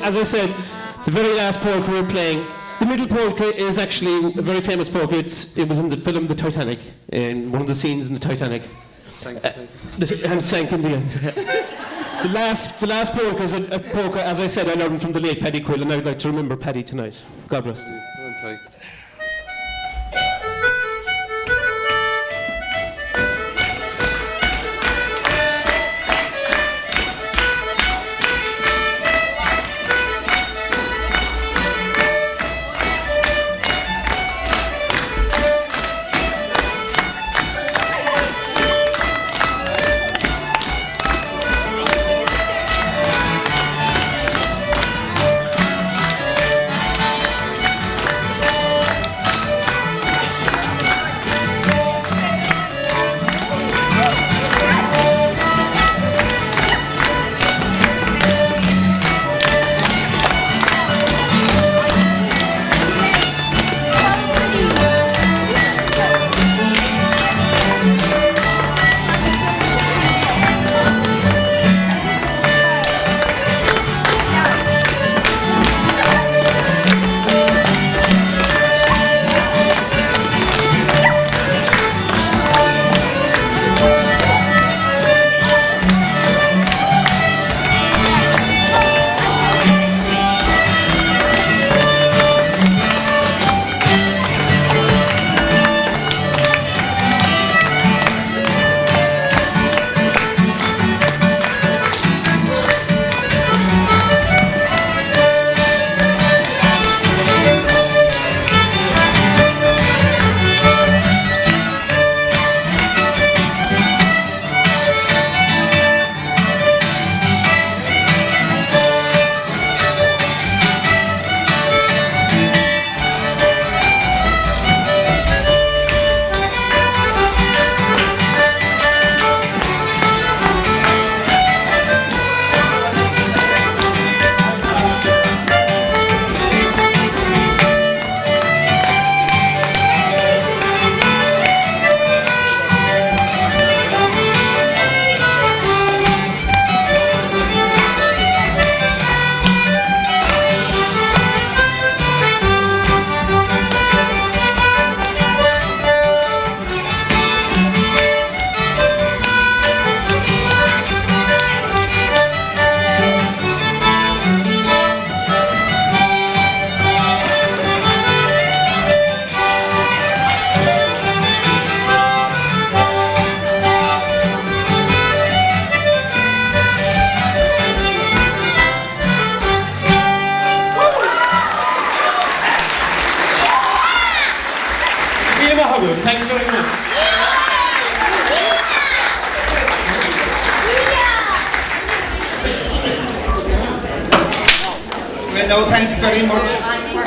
As I said, the very last polka we're playing, the middle polka is actually a very famous polka. It was in the film The Titanic, in one of the scenes in the Titanic. And it sank in the end. The last polka is a polka, as I said, I learned from the late Paddy Quill, and I would like to remember Paddy tonight. God bless you. No, thanks very much.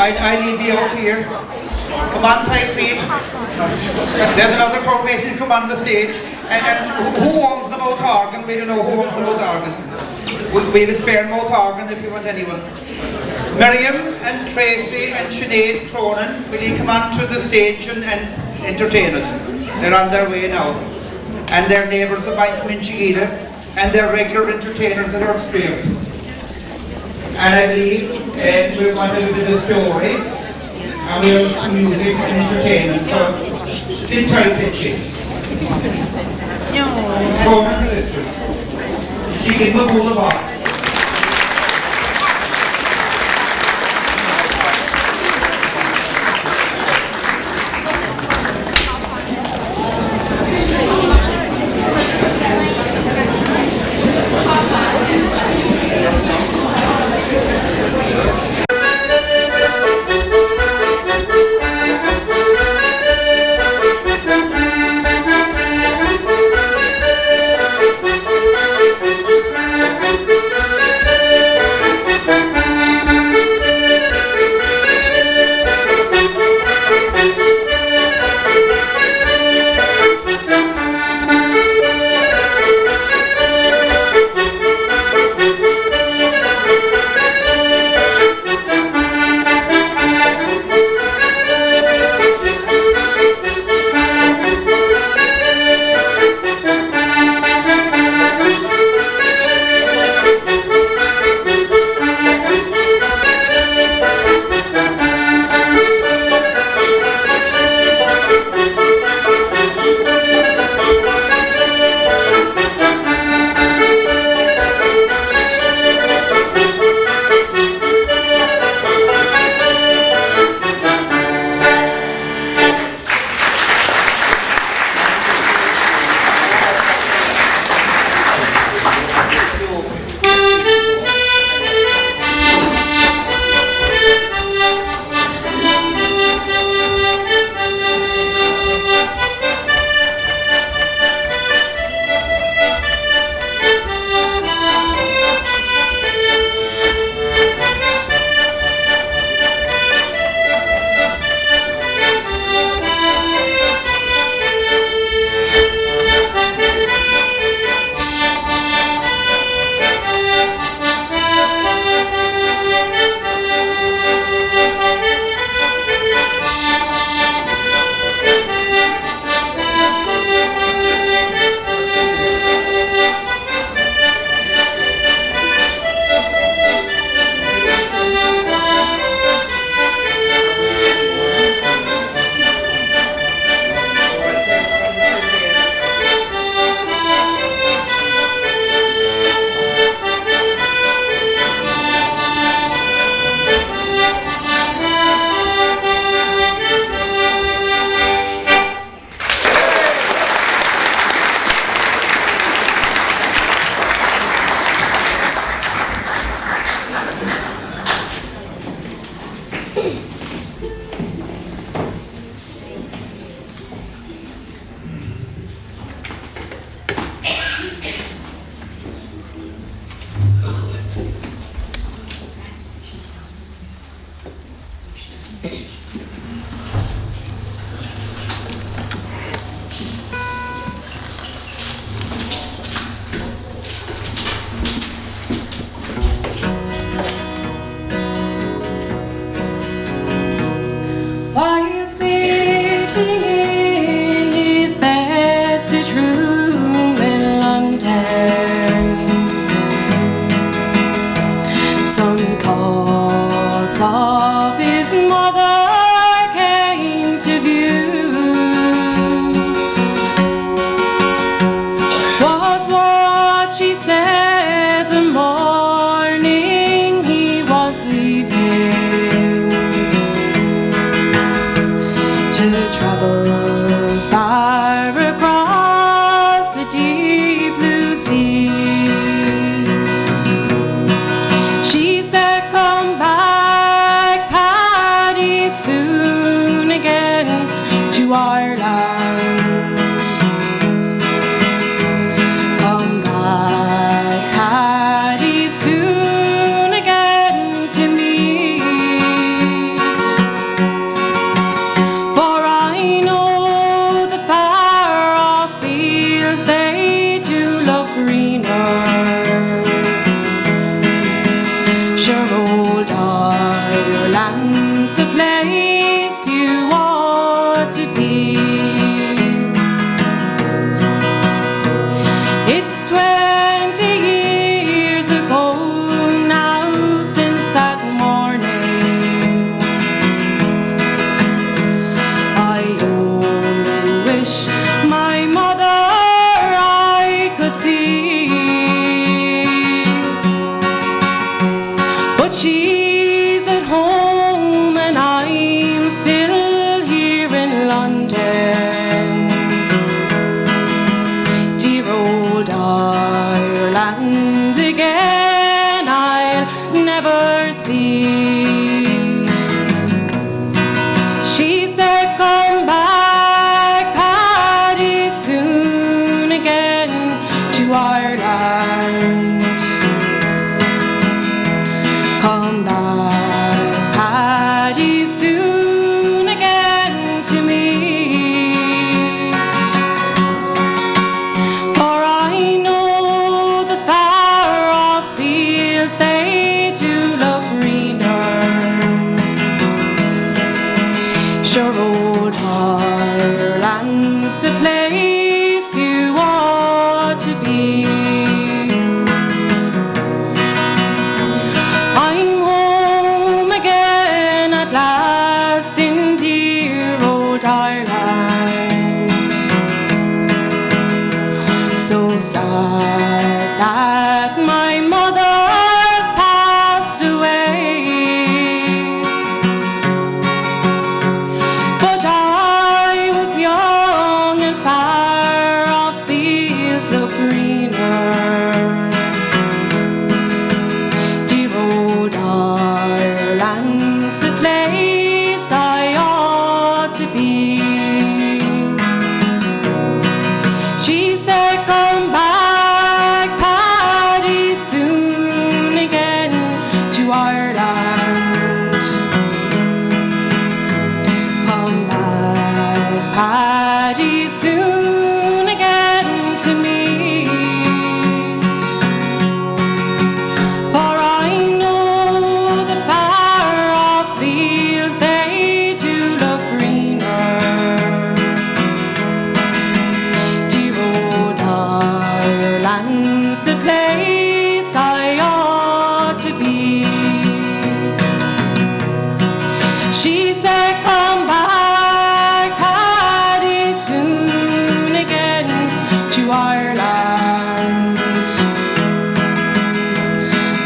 I leave you out here. Come on, tight feet. There's another crowd waiting to come on the stage. And who owns the mouth organ? We don't know who owns the mouth organ. We have a spare mouth organ if you want anyone. Miriam and Tracy and Sinead Cronin, will you come on to the stage and entertain us? They're on their way now. And they're neighbours of mine from Inchigeeta, and they're regular entertainers at our stream. And I believe we want to do a story, and we have some music and entertainment, so sit tight, Itchy. Cronin sisters. She can move all the boss. old Ireland again I'll never see. She said, come back, Paddy, soon again to Ireland. Come back, Paddy, soon again to me. For I know the far-off fields, they do look greener. Sure, old Ireland's the place you ought to be. I'm home again at last in dear old Ireland. So sad that my mother's passed away, but I was young and far-off fields look greener. Dear old Ireland's the place I ought to be. She said, come back, Paddy, soon again to Ireland. Come back, Paddy, soon again to me. For I know the far-off fields, they do look greener. Dear old Ireland's the place I ought to be. She said, come back, Paddy, soon again to Ireland.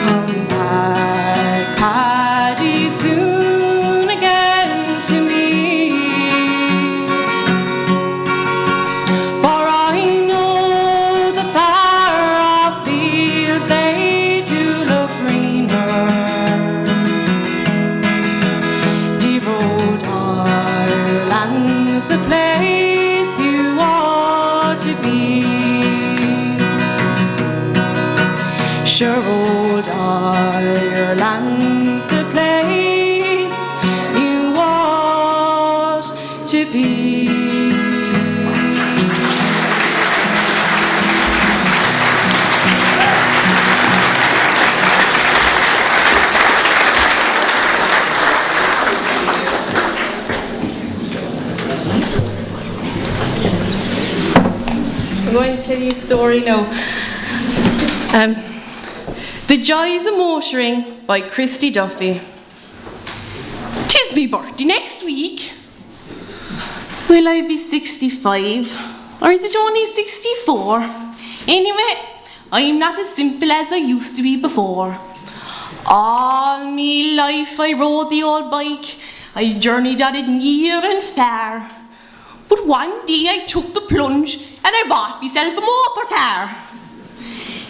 Come back, Paddy, soon again to me. For I know the far-off fields, they do look greener. Dear old Ireland's the place you ought to be. Sure, old Ireland's the place you ought to be. I'm going to tell you a story now. The Joys of Motoring by Christy Duffy. 'Tis me birthday next week. Will I be 65? Or is it only 64? Anyway, I'm not as simple as I used to be before. All me life I rode the old bike. I journeyed on it near and far. But one day I took the plunge and I bought myself a motor car.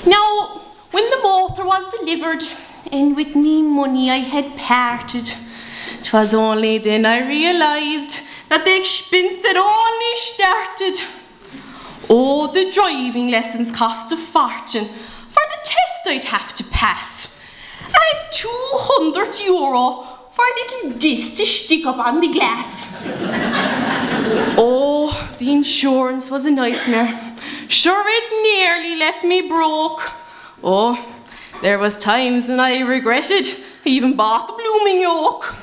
Now, when the motor was delivered and with me money I had parted, 'twas only then I realised that the expense had only started. Oh, the driving lessons cost a fortune for the test I'd have to pass, and €200 for a little disc to stick up on the glass. Oh, the insurance was a nightmare. Sure, it nearly left me broke. Oh, there was times when I regretted I even bought the blooming yoke.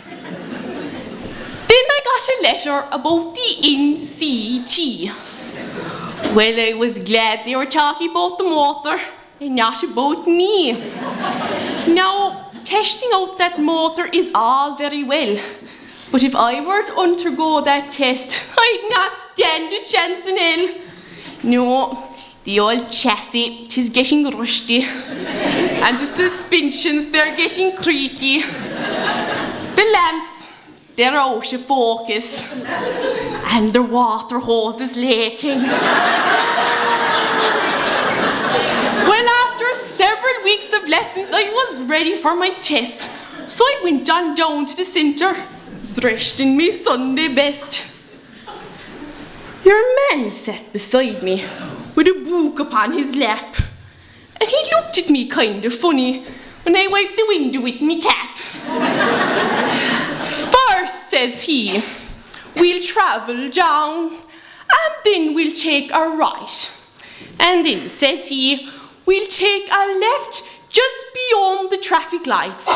Then I got a letter about the NCT. Well, I was glad they were talking about the motor and not about me. Now, testing out that motor is all very well, but if I were to undergo that test, I'd not stand a chance in hell. No, the old chassis, 'tis getting rusty, and the suspensions, they're getting creaky. The lamps, they're out of focus, and the water hose is leaking. lessons, I was ready for my test. So I went on down to the centre, dressed in my Sunday best. Your man sat beside me with a book upon his lap, and he looked at me kind of funny when I wiped the window with me cap. First, says he, we'll travel down, and then we'll take a right. And then, says he, we'll take a left just beyond the traffic lights.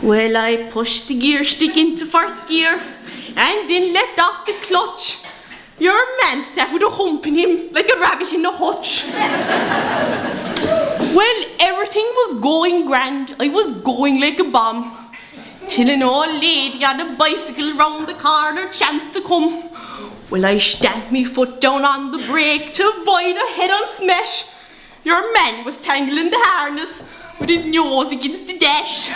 Well, I pushed the gear stick into first gear, and then left off the clutch. Your man sat with a hump in him, like a rabbit in a hutch. Well, everything was going grand. I was going like a bomb. Till an old lady on a bicycle round the corner chanced to come. Well, I stamped me foot down on the brake to avoid a head-on smash. Your man was tangling the harness with his nose against the dash.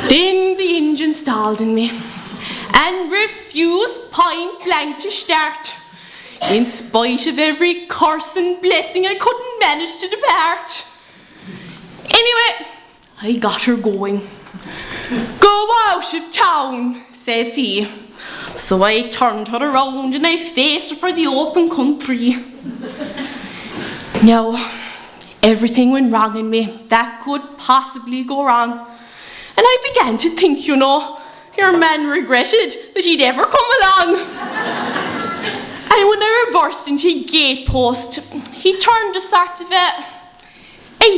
Then the engine stalled in me and refused point blank to start. In spite of every curse and blessing, I couldn't manage to depart. Anyway, I got her going. Go out of town, says he. So I turned her around and I faced her for the open country. Now, everything went wrong in me that could possibly go wrong. And I began to think, you know, your man regretted that he'd ever come along. And when I reversed into a gate post, he turned a sort of a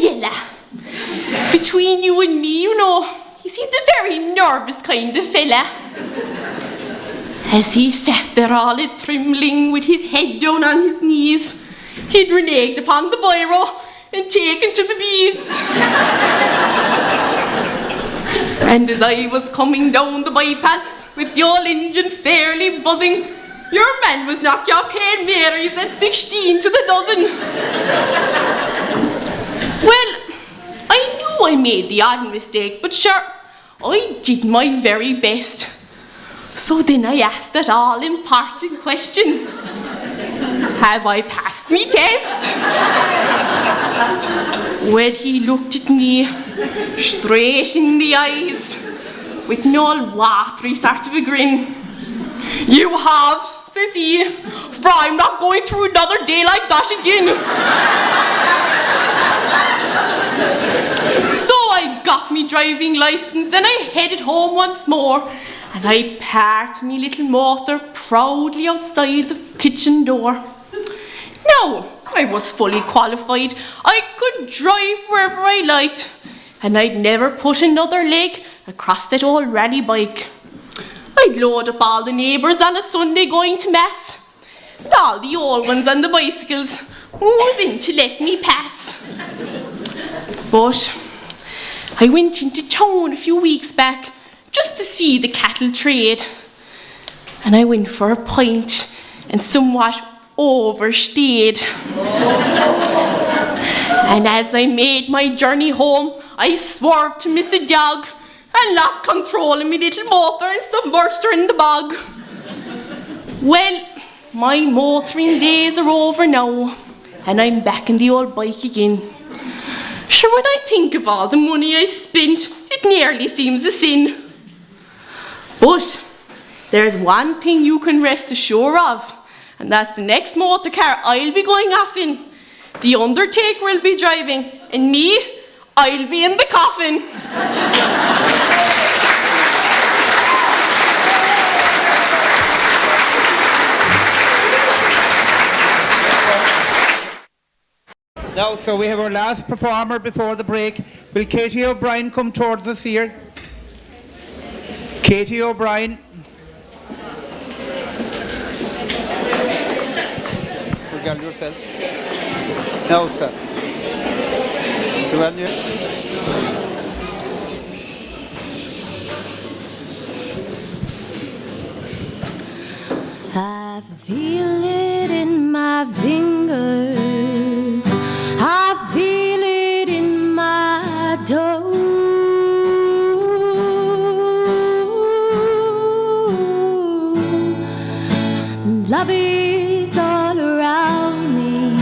yella. Between you and me, you know, he seemed a very nervous kind of fella. As he sat there all a-trembling with his head down on his knees, he'd reneged upon the biro and taken to the beads. And as I was coming down the bypass with the old engine fairly buzzing, your man was knocking off Hail Marys at 16 to the dozen. Well, I knew I made the odd mistake, but sure, I did my very best. So then I asked that all-important question. Have I passed me test? Well, he looked at me straight in the eyes with an old watery sort of a grin. You have, says he, for I'm not going through another day like that again. So I got me driving licence and I headed home once more, and I parked me little motor proudly outside the kitchen door. Now, I was fully qualified. I could drive wherever I liked, and I'd never put another leg across that old rally bike. I'd load up all the neighbours on a Sunday going to mass, and all the old ones on the bicycles move in to let me pass. But I went into town a few weeks back just to see the cattle trade, and I went for a pint and somewhat overstayed. And as I made my journey home, I swerved to miss a dog and lost control of my little motor and submerged her in the bog. Well, my motoring days are over now, and I'm back on the old bike again. Sure, when I think of all the money I spent, it nearly seems a sin. But there's one thing you can rest assured of, and that's the next motor car I'll be going off in. The undertaker will be driving, and me, I'll be in the coffin. Now, so we have our last performer before the break. Will Katie O'Brien come towards us here? Katie O'Brien. Girl yourself. No, sir. Well, I feel it in my fingers, I feel it in my toes. Love is all around me,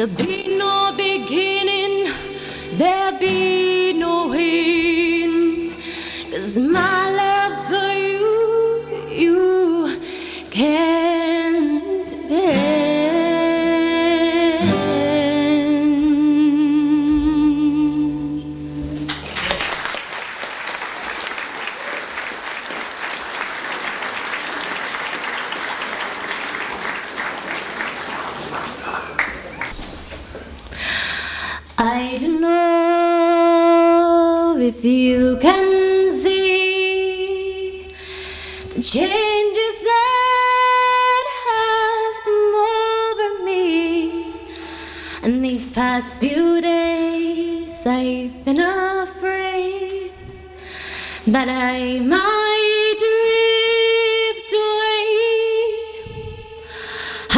There'll be no beginning, there'll be no end. 'Cause my love for you, you can't bend. I don't know if you can see the changes that have come over me. And these past few days I've been afraid that I might drift away.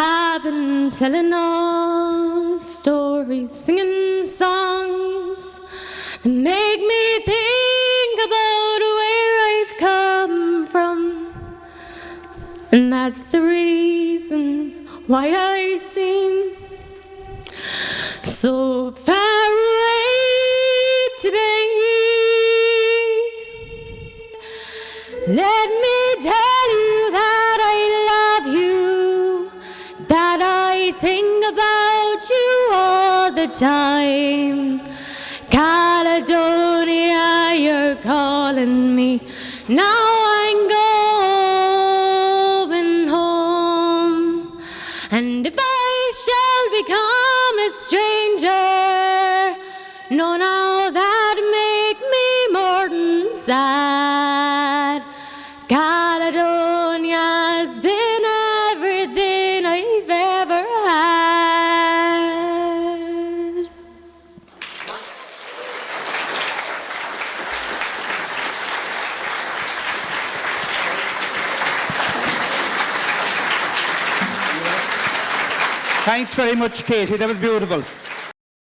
I've been telling all stories, singing songs that make me think about where I've come from. And that's the reason why I seem so far away today. Let me tell you that I love you, that I think about you all the time. Caledonia, you're calling me. Now I'm going home. And if I shall become a stranger, no, now that make me more than sad. Caledonia's been everything I've ever had. Thanks very much, Katie. That was beautiful.